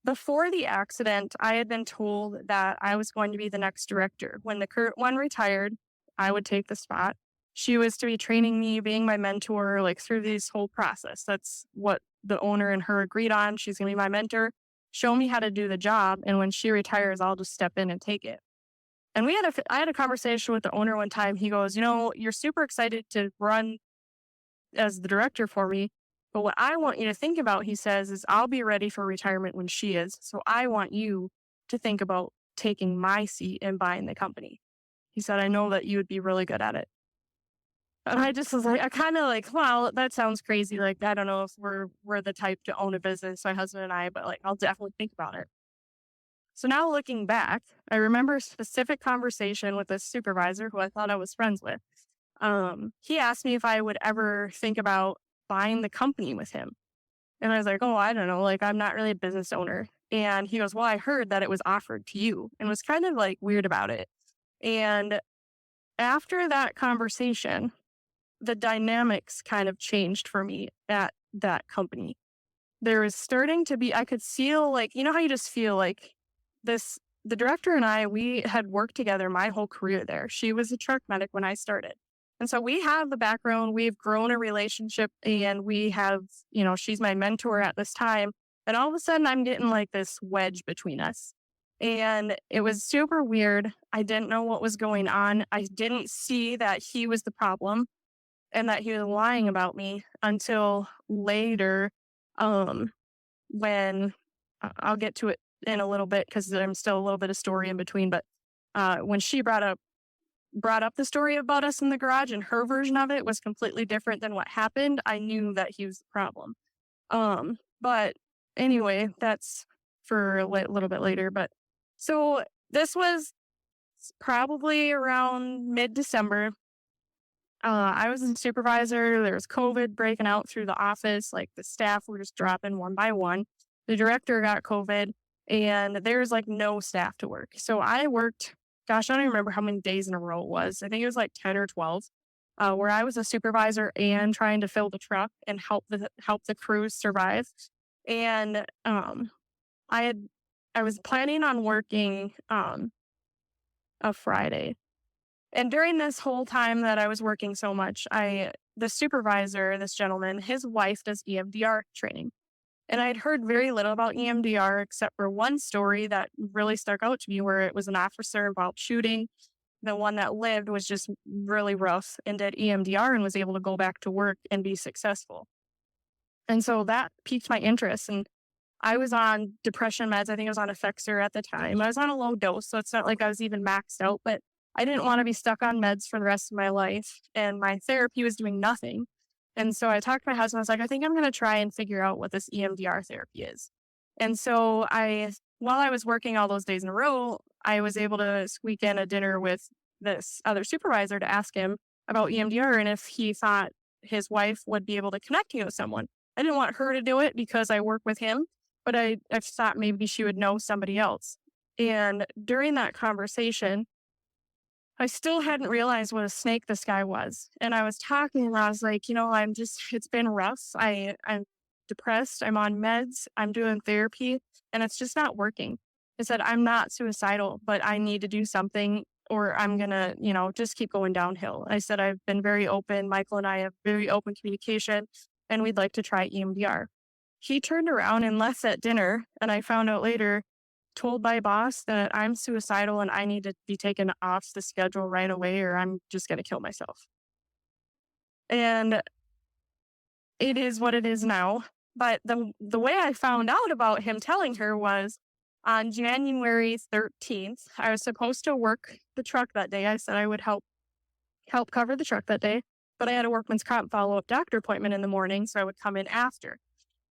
[SPEAKER 3] before the accident, I had been told that I was going to be the next director. When the current one retired, I would take the spot. She was to be training me, being my mentor, like through this whole process. That's what the owner and her agreed on. She's going to be my mentor, show me how to do the job. And when she retires, I'll just step in and take it. And I had a conversation with the owner one time. He goes, you're super excited to run as the director for me. But what I want you to think about, he says, is I'll be ready for retirement when she is. So I want you to think about taking my seat and buying the company. He said, I know that you would be really good at it. And I just was like, I kind of like, well, that sounds crazy. Like, I don't know if we're the type to own a business, my husband and I, but like, I'll definitely think about it. So now looking back, I remember a specific conversation with this supervisor who I thought I was friends with. He asked me if I would ever think about buying the company with him. And I was like, oh, I don't know. Like, I'm not really a business owner. And he goes, well, I heard that it was offered to you, and was kind of like weird about it. And after that conversation, the dynamics kind of changed for me at that company. There was starting to be, I could feel like, how you just feel like the director and I, we had worked together my whole career there. She was a truck medic when I started. And so we have the background, we've grown a relationship, and we have, she's my mentor at this time. And all of a sudden I'm getting like this wedge between us. And it was super weird. I didn't know what was going on. I didn't see that he was the problem and that he was lying about me until later, when I'll get to it in a little bit because there's still a little bit of story in between. But when she brought up the story about us in the garage, and her version of it was completely different than what happened, I knew that he was the problem. But anyway, that's for a little bit later. But so this was probably around mid-December. I was a supervisor. There was COVID breaking out through the office. Like the staff were just dropping one by one. The director got COVID and there's like no staff to work. So I worked, gosh, I don't even remember how many days in a row it was. I think it was like 10 or 12, where I was a supervisor and trying to fill the truck and help the crews survive. And I was planning on working a Friday. And during this whole time that I was working so much, the supervisor, this gentleman, his wife does EMDR training. And I'd heard very little about EMDR except for one story that really stuck out to me where it was an officer involved shooting. The one that lived was just really rough and did EMDR and was able to go back to work and be successful. And so that piqued my interest. And I was on depression meds. I think I was on Effexor at the time. I was on a low dose, so it's not like I was even maxed out, but I didn't want to be stuck on meds for the rest of my life. And my therapy was doing nothing. And so I talked to my husband. I was like, I think I'm going to try and figure out what this EMDR therapy is. And so while I was working all those days in a row, I was able to squeak in a dinner with this other supervisor to ask him about EMDR and if he thought his wife would be able to connect me with someone. I didn't want her to do it because I work with him, but I thought maybe she would know somebody else. And during that conversation, I still hadn't realized what a snake this guy was. And I was talking and I was like, it's been rough. I'm depressed. I'm on meds. I'm doing therapy and it's just not working. I said, I'm not suicidal, but I need to do something or I'm going to, just keep going downhill. I said, I've been very open. Michael and I have very open communication and we'd like to try EMDR. He turned around and left at dinner. And I found out later, told my boss that I'm suicidal and I need to be taken off the schedule right away or I'm just going to kill myself. And it is what it is now. But the way I found out about him telling her was on January 13th, I was supposed to work the truck that day. I said I would help cover the truck that day, but I had a workman's comp follow-up doctor appointment in the morning, so I would come in after.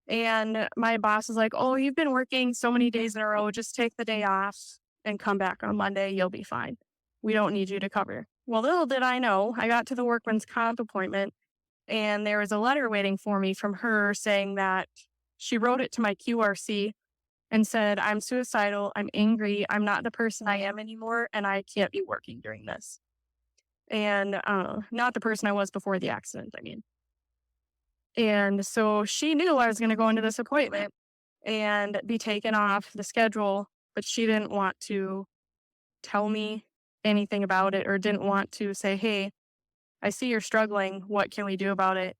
[SPEAKER 3] And my boss is like, oh, you've been working so many days in a row. Just take the day off and come back on Monday. You'll be fine. We don't need you to cover. Well, little did I know, I got to the workman's comp appointment and there was a letter waiting for me from her saying that she wrote it to my QRC and said, I'm suicidal. I'm angry. I'm not the person I am anymore. And I can't be working during this. And not the person I was before the accident, I mean. And so she knew I was going to go into this appointment and be taken off the schedule, but she didn't want to tell me anything about it or didn't want to say, hey, I see you're struggling. What can we do about it?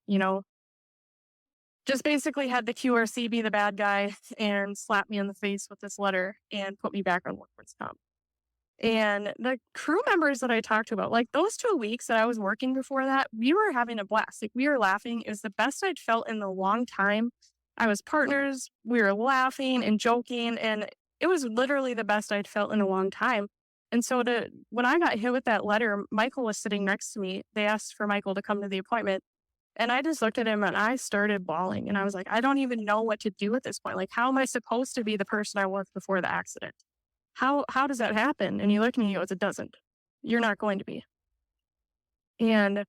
[SPEAKER 3] Just basically had the QRC be the bad guy and slap me in the face with this letter and put me back on workman's comp. And the crew members that I talked to about, like those 2 weeks that I was working before that, we were having a blast. Like we were laughing. It was the best I'd felt in a long time. I was partners. We were laughing and joking. And it was literally the best I'd felt in a long time. And so when I got hit with that letter, Michael was sitting next to me. They asked for Michael to come to the appointment. And I just looked at him and I started bawling. And I was like, I don't even know what to do at this point. Like, how am I supposed to be the person I was before the accident? How does that happen? And he looked at me and he goes, it doesn't. You're not going to be. And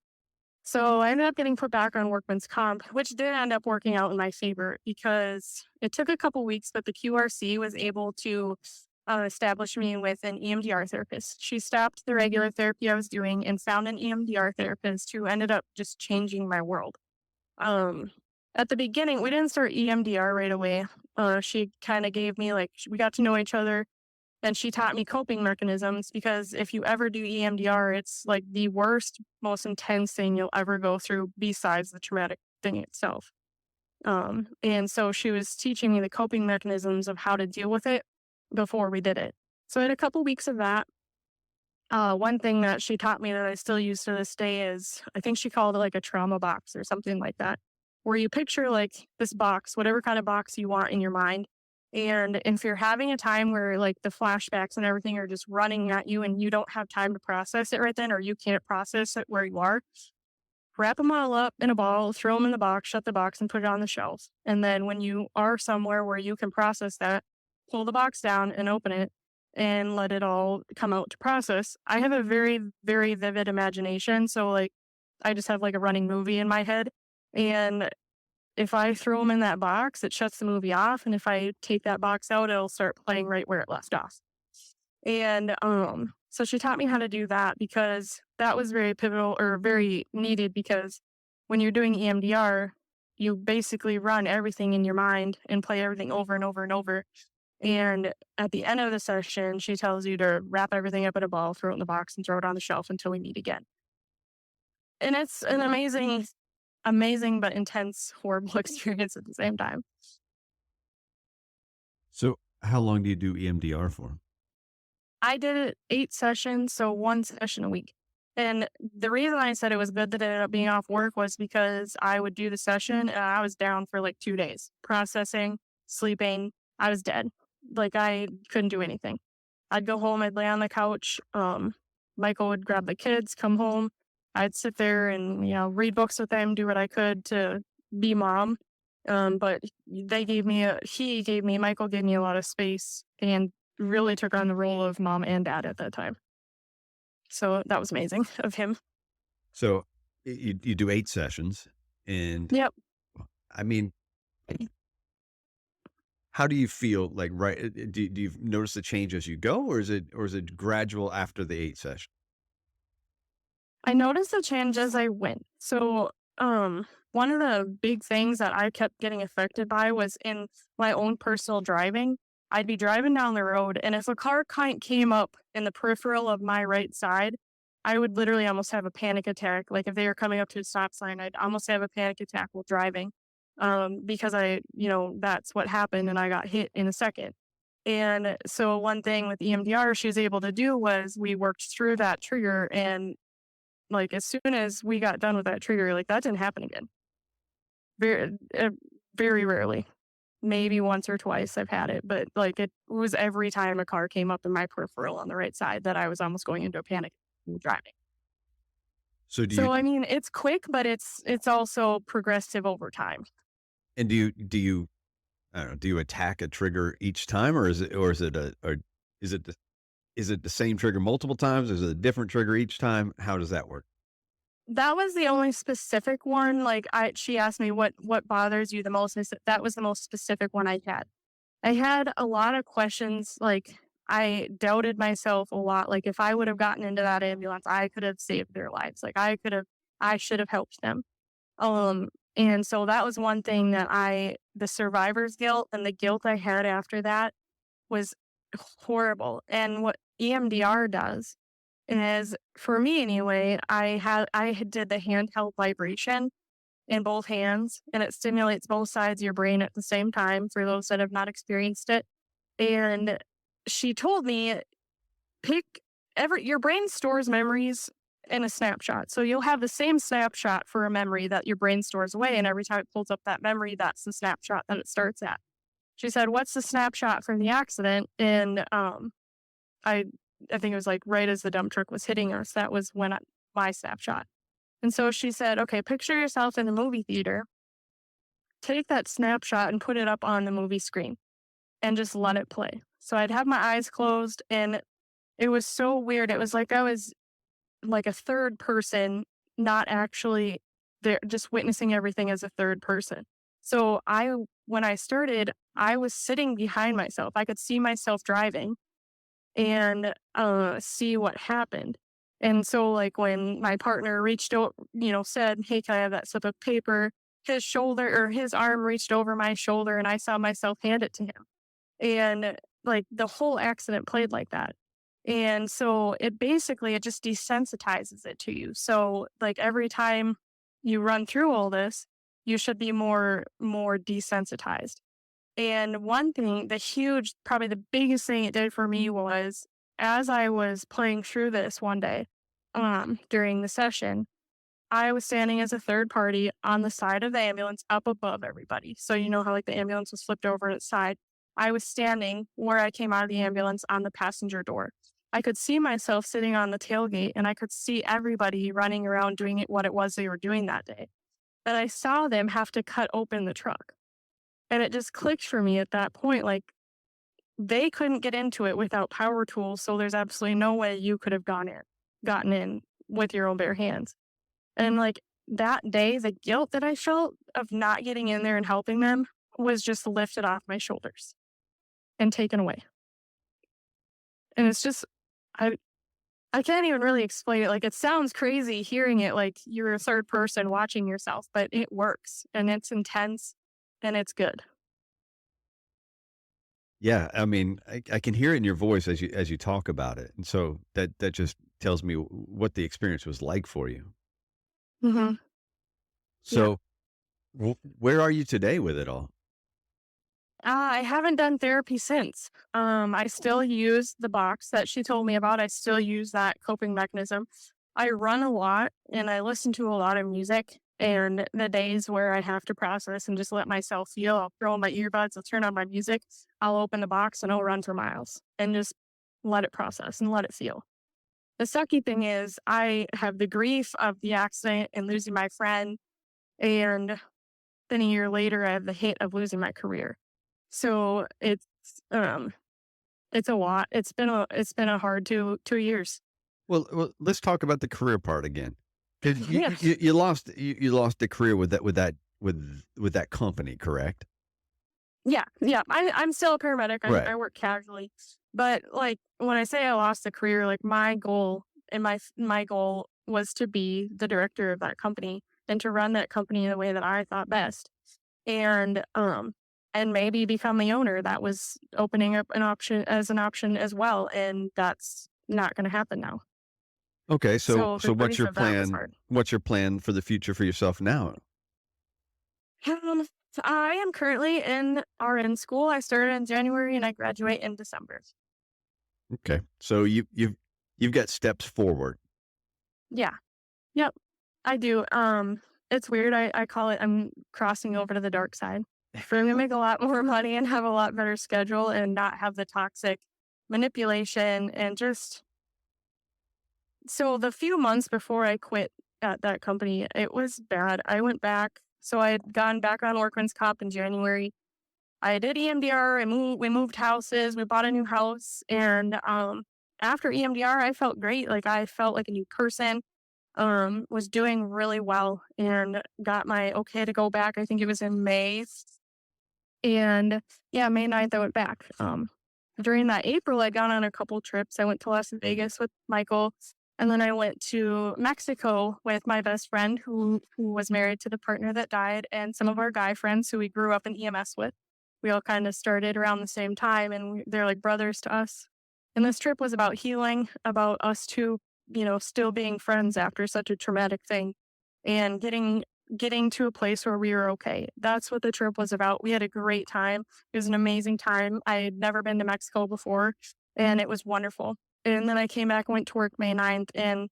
[SPEAKER 3] so I ended up getting put back on workman's comp, which did end up working out in my favor because it took a couple weeks, but the QRC was able to establish me with an EMDR therapist. She stopped the regular therapy I was doing and found an EMDR therapist who ended up just changing my world. At the beginning, we didn't start EMDR right away. She kind of gave me we got to know each other. And she taught me coping mechanisms because if you ever do EMDR, it's like the worst, most intense thing you'll ever go through besides the traumatic thing itself. And so she was teaching me the coping mechanisms of how to deal with it before we did it. So I had a couple weeks of that. One thing that she taught me that I still use to this day is, I think she called it like a trauma box or something like that, where you picture like this box, whatever kind of box you want in your mind. And if you're having a time where like the flashbacks and everything are just running at you and you don't have time to process it right then, or you can't process it where you are, wrap them all up in a ball, throw them in the box, shut the box and put it on the shelf. And then when you are somewhere where you can process that, pull the box down and open it and let it all come out to process. I have a very, very vivid imagination. So like, I just have like a running movie in my head. And if I throw them in that box, it shuts the movie off. And if I take that box out, it'll start playing right where it left off. And so she taught me how to do that because that was very pivotal or very needed because when you're doing EMDR, you basically run everything in your mind and play everything over and over and over. And at the end of the session, she tells you to wrap everything up in a ball, throw it in the box, and throw it on the shelf until we meet again. And it's an amazing but intense, horrible experience at the same time.
[SPEAKER 1] So how long do you do EMDR for?
[SPEAKER 3] I did it 8 sessions, so 1 session a week. And the reason I said it was good that it ended up being off work was because I would do the session and I was down for like 2 days, processing, sleeping. I was dead. Like I couldn't do anything. I'd go home, I'd lay on the couch. Michael would grab the kids, come home. I'd sit there and, read books with them, do what I could to be mom. But Michael gave me a lot of space and really took on the role of mom and dad at that time. So that was amazing of him.
[SPEAKER 1] So you do 8 sessions, and
[SPEAKER 3] Yep.
[SPEAKER 1] I mean, how do you feel like do you notice the change as you go, or is it gradual after the 8 sessions?
[SPEAKER 3] I noticed the change as I went. So, one of the big things that I kept getting affected by was in my own personal driving. I'd be driving down the road, and if a car came up in the peripheral of my right side, I would literally almost have a panic attack. Like if they were coming up to a stop sign, I'd almost have a panic attack while driving, because that's what happened, and I got hit in a second. And so one thing with EMDR she was able to do was we worked through that trigger, and like, as soon as we got done with that trigger, like, that didn't happen again. Very, very rarely. Maybe once or twice I've had it, but, like, it was every time a car came up in my peripheral on the right side that I was almost going into a panic driving.
[SPEAKER 1] So do you
[SPEAKER 3] So, I mean, it's quick, but it's also progressive over time.
[SPEAKER 1] and do you I don't know, do you attack a trigger each time, or is it the same trigger multiple times? Is it a different trigger each time? How does that work?
[SPEAKER 3] That was the only specific one, like, she asked me, "What bothers you the most?" I said that was the most specific one I had. I had a lot of questions, like, I doubted myself a lot, like, if I would have gotten into that ambulance, I could have saved their lives, like, I should have helped them, and so that was one thing that the survivor's guilt and the guilt I had after that was horrible, and what EMDR does is, for me anyway, I did the handheld vibration in both hands, and it stimulates both sides of your brain at the same time for those that have not experienced it. And she told me, pick your brain stores memories in a snapshot. So you'll have the same snapshot for a memory that your brain stores away. And every time it pulls up that memory, that's the snapshot that it starts at. She said, "What's the snapshot from the accident?" And I I think it was like right as the dump truck was hitting us. That was my snapshot. And so she said, "Okay, picture yourself in the movie theater. Take that snapshot and put it up on the movie screen and just let it play." So I'd have my eyes closed, and it was so weird. It was like I was like a third person, not actually there, just witnessing everything as a third person. So when I started, I was sitting behind myself. I could see myself driving and see what happened. And so, like, when my partner reached out, said, "Hey, can I have that slip of paper?" His arm reached over my shoulder, and I saw myself hand it to him. And like the whole accident played like that. And so it just desensitizes it to you. So like every time you run through all this, you should be more desensitized. And one thing, probably the biggest thing it did for me was, as I was playing through this one day, during the session, I was standing as a third party on the side of the ambulance up above everybody. So you know how like the ambulance was flipped over to its side. I was standing where I came out of the ambulance on the passenger door. I could see myself sitting on the tailgate, and I could see everybody running around doing what it was they were doing that day. And I saw them have to cut open the truck. And it just clicked for me at that point. Like, they couldn't get into it without power tools. So there's absolutely no way you could have gotten in with your own bare hands. And like that day, the guilt that I felt of not getting in there and helping them was just lifted off my shoulders and taken away. And it's just, I, I can't even really explain it. Like, it sounds crazy hearing it, like you're a third person watching yourself, but it works and it's intense and it's good.
[SPEAKER 1] Yeah, I mean, I can hear it in your voice as you talk about it, and so that just tells me what the experience was like for you.
[SPEAKER 3] Hmm. Yeah.
[SPEAKER 1] So, where are you today with it all?
[SPEAKER 3] I haven't done therapy since. I still use the box that she told me about. I still use that coping mechanism. I run a lot and I listen to a lot of music. And the days where I have to process and just let myself feel, I'll throw on my earbuds, I'll turn on my music, I'll open the box and I'll run for miles and just let it process and let it feel. The sucky thing is I have the grief of the accident and losing my friend, and then a year later, I have the hit of losing my career. So um, it's a lot. It's been a hard 2 years.
[SPEAKER 1] Well, let's talk about the career part again. 'Cause
[SPEAKER 3] Yes.
[SPEAKER 1] you lost the career with that company, correct?
[SPEAKER 3] Yeah, yeah. I'm still a paramedic.
[SPEAKER 1] Right.
[SPEAKER 3] I work casually, but like when I say I lost a career, like my goal and my goal was to be the director of that company and to run that company in the way that I thought best, and maybe become the owner. That was opening up an option as well, and that's not going to happen now.
[SPEAKER 1] Okay,
[SPEAKER 3] So the
[SPEAKER 1] so
[SPEAKER 3] grief of that was hard.
[SPEAKER 1] what's your plan for the future for yourself now?
[SPEAKER 3] So I am currently in RN school. I started in January and I graduate in December.
[SPEAKER 1] Okay. So you've got steps forward.
[SPEAKER 3] Yeah. Yep. I do. It's weird. I call it I'm crossing over to the dark side. For me to make a lot more money and have a lot better schedule and not have the toxic manipulation and just so the few months before I quit at that company, it was bad. I went back. So I had gone back on workman's comp in January. I did EMDR. We moved houses. We bought a new house, and after EMDR, I felt great. Like I felt like a new person. Was doing really well, and got my okay to go back. I think it was in May, and yeah, May 9th I went back. During that April, I got on a couple trips. I went to Las Vegas with Michael, and then I went to Mexico with my best friend who was married to the partner that died, and some of our guy friends who we grew up in EMS with. We all kind of started around the same time, and they're like brothers to us. And this trip was about healing, about us two, still being friends after such a traumatic thing, and getting to a place where we were okay. That's what the trip was about. We had a great time. It was an amazing time. I had never been to Mexico before, and it was wonderful. And then I came back and went to work May 9th, and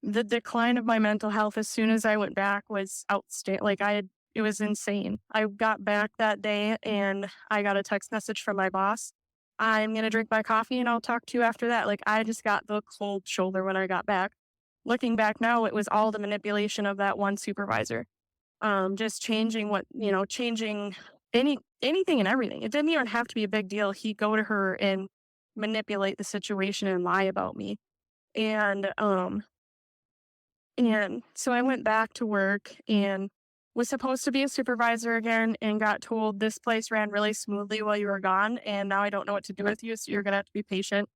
[SPEAKER 3] the decline of my mental health as soon as I went back was outstanding. It was insane. I got back that day and I got a text message from my boss. I'm going to drink my coffee and I'll talk to you after that. Like I just got the cold shoulder when I got back. Looking back now, it was all the manipulation of that one supervisor. Just changing changing anything and everything. It didn't even have to be a big deal. He'd go to her and manipulate the situation and lie about me. And so I went back to work and was supposed to be a supervisor again and got told this place ran really smoothly while you were gone. And now I don't know what to do with you. So you're going to have to be patient.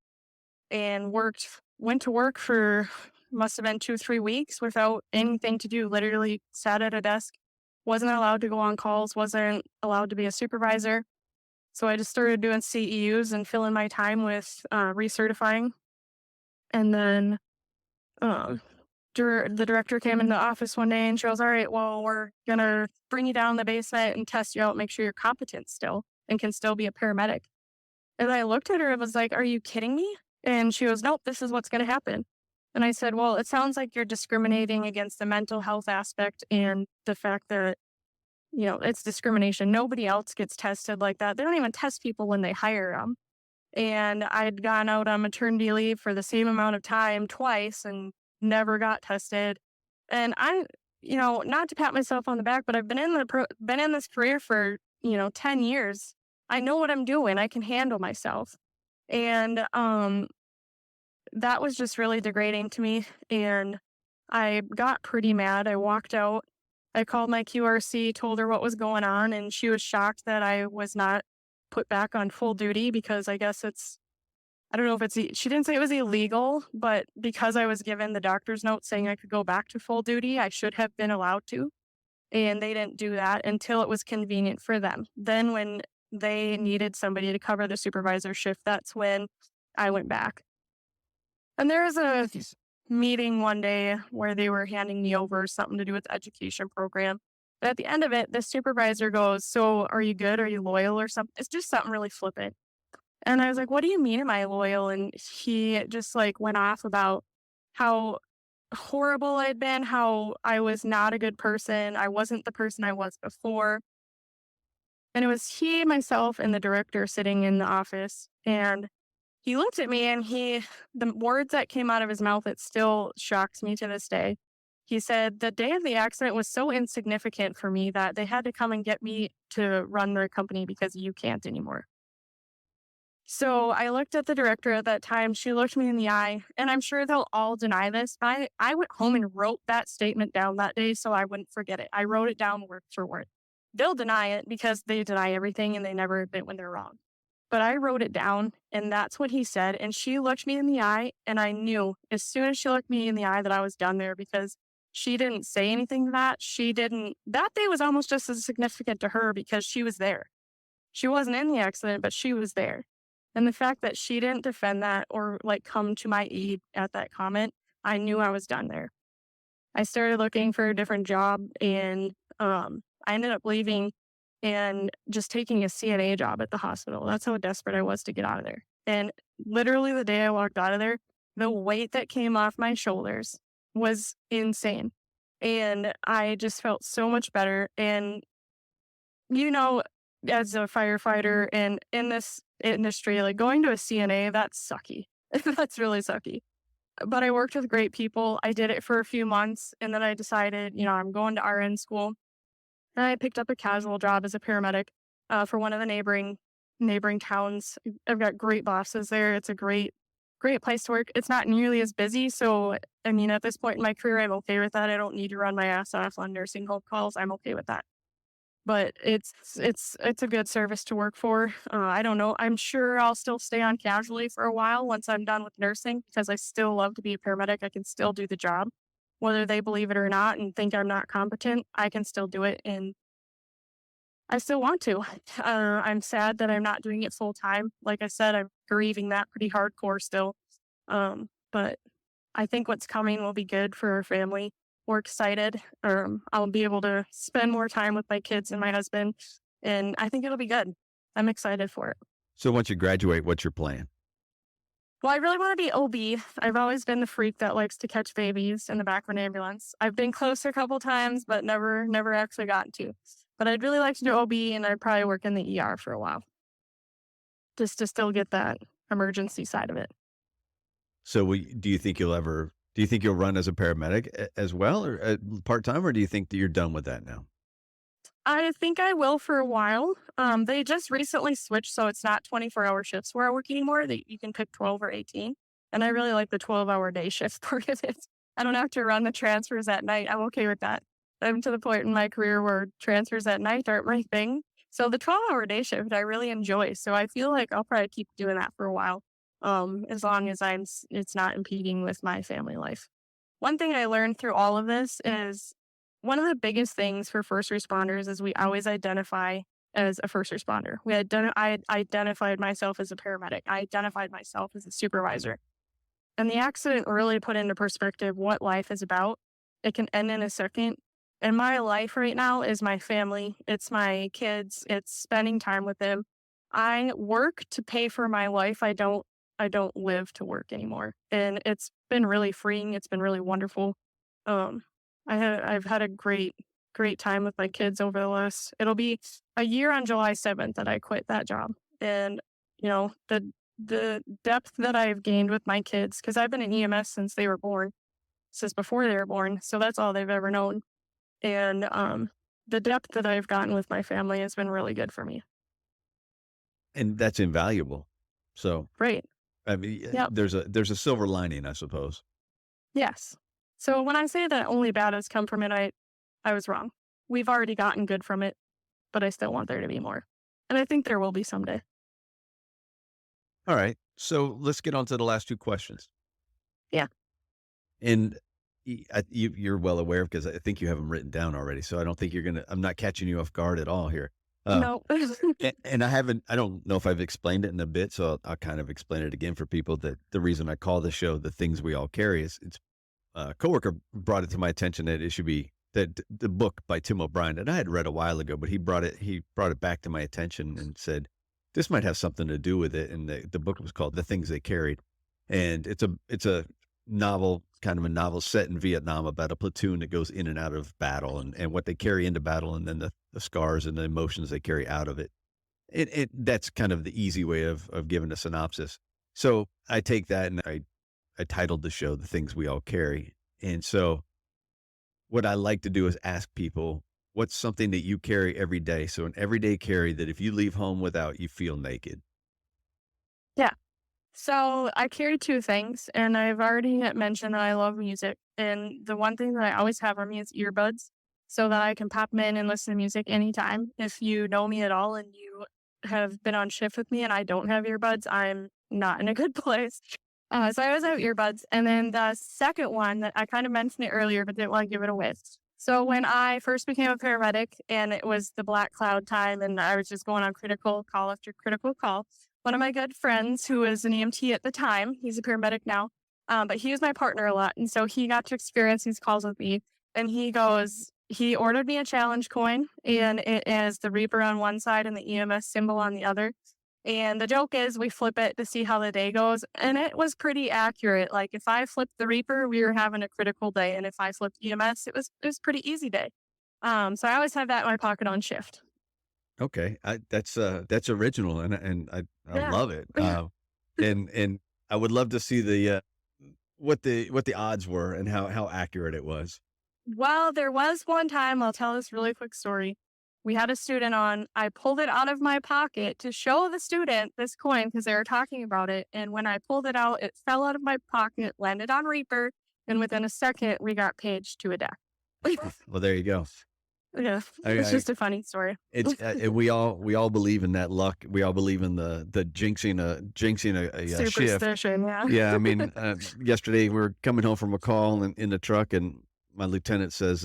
[SPEAKER 3] And went to work for must have been 2, 3 weeks without anything to do. Literally sat at a desk, wasn't allowed to go on calls, wasn't allowed to be a supervisor. So I just started doing CEUs and filling my time with recertifying. And then um, the director came in the office one day and she goes, all right, well, we're going to bring you down in the basement and test you out, make sure you're competent still and can still be a paramedic. And I looked at her and was like, are you kidding me? And she goes, nope, this is what's going to happen. And I said, well, it sounds like you're discriminating against the mental health aspect and the fact that, it's discrimination. Nobody else gets tested like that. They don't even test people when they hire them. And I'd gone out on maternity leave for the same amount of time twice and never got tested. And not to pat myself on the back, but I've been in this career for, 10 years. I know what I'm doing. I can handle myself. And that was just really degrading to me. And I got pretty mad. I walked out. I called my QRC, told her what was going on, and she was shocked that I was not put back on full duty because I guess I don't know if she didn't say it was illegal, but because I was given the doctor's note saying I could go back to full duty, I should have been allowed to. And they didn't do that until it was convenient for them. Then when they needed somebody to cover the supervisor shift, that's when I went back. And there was a meeting one day where they were handing me over something to do with the education program. But at the end of it, the supervisor goes, so are you good? Are you loyal or something? It's just something really flippant. And I was like, what do you mean am I loyal? And he just went off about how horrible I'd been, how I was not a good person. I wasn't the person I was before. And it was he, myself, and the director sitting in the office. And He looked at me and the words that came out of his mouth, it still shocks me to this day. He said, the day of the accident was so insignificant for me that they had to come and get me to run their company because you can't anymore. So I looked at the director at that time. She looked me in the eye, and I'm sure they'll all deny this. I went home and wrote that statement down that day so I wouldn't forget it. I wrote it down word for word. They'll deny it because they deny everything and they never admit when they're wrong. But I wrote it down, and that's what he said. And she looked me in the eye, and I knew as soon as she looked me in the eye that I was done there because she didn't say anything to that. That day was almost just as significant to her because she was there. She wasn't in the accident, but she was there. And the fact that she didn't defend that or like come to my aid at that comment, I knew I was done there. I started looking for a different job, and I ended up leaving and just taking a CNA job at the hospital. That's how desperate I was to get out of there. And literally the day I walked out of there, the weight that came off my shoulders was insane. And I just felt so much better. And, you know, as a firefighter and in this industry, like going to a CNA, that's sucky. That's really sucky. But I worked with great people. I did it for a few months, and then I decided, I'm going to RN school. And I picked up a casual job as a paramedic for one of the neighboring towns. I've got great bosses there. It's a great place to work. It's not nearly as busy. So, at this point in my career, I'm okay with that. I don't need to run my ass off on nursing home calls. I'm okay with that. But it's a good service to work for. I don't know. I'm sure I'll still stay on casualty for a while once I'm done with nursing because I still love to be a paramedic. I can still do the job. Whether they believe it or not and think I'm not competent, I can still do it. And I still want to. I'm sad that I'm not doing it full time. Like I said, I'm grieving that pretty hardcore still. But I think what's coming will be good for our family. We're excited. I'll be able to spend more time with my kids and my husband, and I think it'll be good. I'm excited for it.
[SPEAKER 1] So once you graduate, what's your plan?
[SPEAKER 3] Well, I really want to be OB. I've always been the freak that likes to catch babies in the back of an ambulance. I've been close a couple times, but never actually gotten to. But I'd really like to do OB, and I'd probably work in the ER for a while, just to still get that emergency side of it.
[SPEAKER 1] So do you think you'll run as a paramedic as well, or part-time, or do you think that you're done with that now?
[SPEAKER 3] I think I will for a while. They just recently switched, so it's not 24-hour shifts where I work anymore. You can pick 12 or 18. And I really like the 12-hour day shift part of it. I don't have to run the transfers at night. I'm okay with that. I'm to the point in my career where transfers at night aren't my thing. So the 12-hour day shift, I really enjoy. So I feel like I'll probably keep doing that for a while, as long as it's not impeding with my family life. One thing I learned through all of this is one of the biggest things for first responders is we always identify as a first responder. I identified myself as a paramedic. I identified myself as a supervisor. And the accident really put into perspective what life is about. It can end in a second. And my life right now is my family. It's my kids. It's spending time with them. I work to pay for my life. I don't live to work anymore. And it's been really freeing. It's been really wonderful. I've had a great time with my kids over the last, it'll be a year on July 7th that I quit that job. And, the depth that I've gained with my kids, because I've been in EMS since before they were born. So that's all they've ever known. And the depth that I've gotten with my family has been really good for me.
[SPEAKER 1] And that's invaluable. So,
[SPEAKER 3] Right.
[SPEAKER 1] I mean,
[SPEAKER 3] Yep.
[SPEAKER 1] there's a silver lining, I suppose.
[SPEAKER 3] Yes. So when I say that only bad has come from it, I was wrong. We've already gotten good from it, but I still want there to be more. And I think there will be someday.
[SPEAKER 1] All right. So let's get on to the last two questions.
[SPEAKER 3] Yeah.
[SPEAKER 1] And you're well aware because I think you have them written down already. So I don't think I'm not catching you off guard at all here.
[SPEAKER 3] No.
[SPEAKER 1] And I don't know if I've explained it in a bit, so I'll kind of explain it again for people that the reason I call the show The Things We All Carry is it's a coworker brought it to my attention that it should be that the book by Tim O'Brien that I had read a while ago, but he brought it back to my attention and said, this might have something to do with it. And the book was called The Things They Carried. And it's a novel, kind of a novel set in Vietnam about a platoon that goes in and out of battle and what they carry into battle and then the scars and the emotions they carry out of it. That's kind of the easy way of giving a synopsis. So I take that and I titled the show "The Things We All Carry," and so what I like to do is ask people, what's something that you carry every day? So an everyday carry that if you leave home without, you feel naked.
[SPEAKER 3] Yeah. So I carry two things, and I've already mentioned that I love music. And the one thing that I always have on me is earbuds so that I can pop them in and listen to music anytime. If you know me at all and you have been on shift with me and I don't have earbuds, I'm not in a good place. So I always have earbuds. And then the second one that I kind of mentioned it earlier, but didn't want to give it away. So when I first became a paramedic and it was the black cloud time and I was just going on critical call after critical call, one of my good friends who was an EMT at the time, he's a paramedic now, but he was my partner a lot. And so he got to experience these calls with me. And he ordered me a challenge coin and it is the Reaper on one side and the EMS symbol on the other. And the joke is we flip it to see how the day goes. And it was pretty accurate. Like if I flipped the Reaper, we were having a critical day. And if I flipped EMS, it was pretty easy day. So I always have that in my pocket on shift.
[SPEAKER 1] Okay, that's original, and I
[SPEAKER 3] Yeah.
[SPEAKER 1] love it. And I would love to see what the odds were and how accurate it was.
[SPEAKER 3] Well, there was one time, I'll tell this really quick story. We had a student on. I pulled it out of my pocket to show the student this coin because they were talking about it. And when I pulled it out, it fell out of my pocket, landed on Reaper, and within a second, we got paged to a death.
[SPEAKER 1] Well, there you go.
[SPEAKER 3] Yeah,
[SPEAKER 1] I,
[SPEAKER 3] it's
[SPEAKER 1] I
[SPEAKER 3] just a funny story.
[SPEAKER 1] it's we all believe in that luck. We all believe in the jinxing a shift.
[SPEAKER 3] Superstition, yeah.
[SPEAKER 1] Yeah, I mean, yesterday we were coming home from a call in the truck, and my lieutenant says,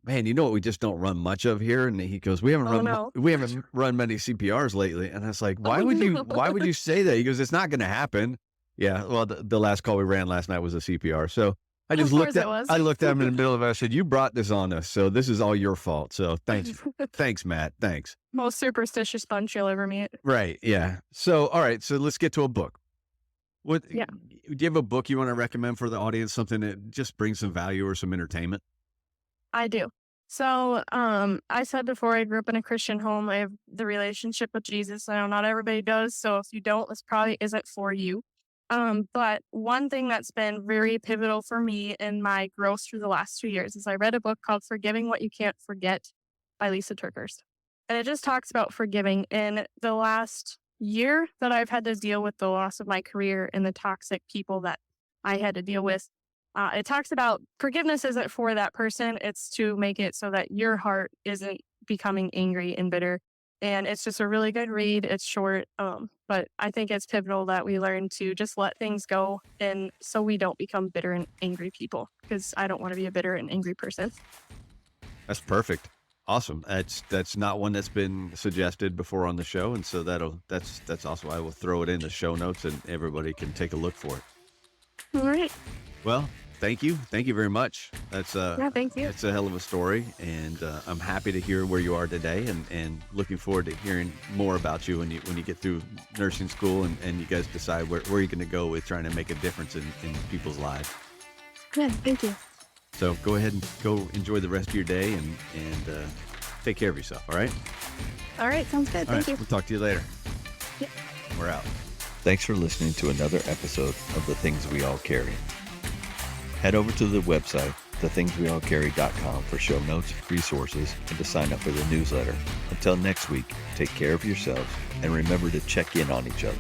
[SPEAKER 1] "Man, you know what? We just don't run much of here." And he goes, "We haven't
[SPEAKER 3] Oh, no.
[SPEAKER 1] we haven't run many CPRs lately." And I was like, "Why
[SPEAKER 3] Oh,
[SPEAKER 1] would
[SPEAKER 3] no.
[SPEAKER 1] why would you say that?" He goes, "It's not going to happen." Yeah, well, the last call we ran last night was a CPR, so I just
[SPEAKER 3] Of course it was.
[SPEAKER 1] I looked at him in the middle of it. I said, "You brought this on us, so this is all your fault." So thanks, Matt. Thanks.
[SPEAKER 3] Most superstitious bunch you'll ever meet.
[SPEAKER 1] Right? Yeah. So all right, so let's get to a book. What
[SPEAKER 3] Yeah.
[SPEAKER 1] do you have a book you want to recommend for the audience? Something that just brings some value or some entertainment?
[SPEAKER 3] I do. So, I said before I grew up in a Christian home. I have the relationship with Jesus. I know not everybody does. So if you don't, this probably isn't for you. But one thing that's been very pivotal for me in my growth through the last 2 years is I read a book called Forgiving What You Can't Forget by Lisa Turkers. And it just talks about forgiving. In the last year that I've had to deal with the loss of my career and the toxic people that I had to deal with, it talks about forgiveness isn't for that person. It's to make it so that your heart isn't becoming angry and bitter. And it's just a really good read. It's short, but I think it's pivotal that we learn to just let things go, and so we don't become bitter and angry people. Because I don't want to be a bitter and angry person.
[SPEAKER 1] That's perfect. Awesome. That's not one that's been suggested before on the show, and so that's awesome. I will throw it in the show notes, and everybody can take a look for it.
[SPEAKER 3] All right.
[SPEAKER 1] Well, thank you very much.
[SPEAKER 3] Yeah. Thank you.
[SPEAKER 1] That's a hell of a story, and I'm happy to hear where you are today, and looking forward to hearing more about you when you get through nursing school, and you guys decide where you're going to go with trying to make a difference in people's lives.
[SPEAKER 3] Yeah. Thank you.
[SPEAKER 1] So go ahead and go enjoy the rest of your day, and take care of yourself. All right.
[SPEAKER 3] All right. Sounds good.
[SPEAKER 1] All
[SPEAKER 3] Thank
[SPEAKER 1] right.
[SPEAKER 3] you.
[SPEAKER 1] We'll talk to you later.
[SPEAKER 3] Yeah.
[SPEAKER 1] We're out.
[SPEAKER 2] Thanks for listening to another episode of The Things We All Carry. Head over to the website, thethingsweallcarry.com, for show notes, resources, and to sign up for the newsletter. Until next week, take care of yourselves and remember to check in on each other.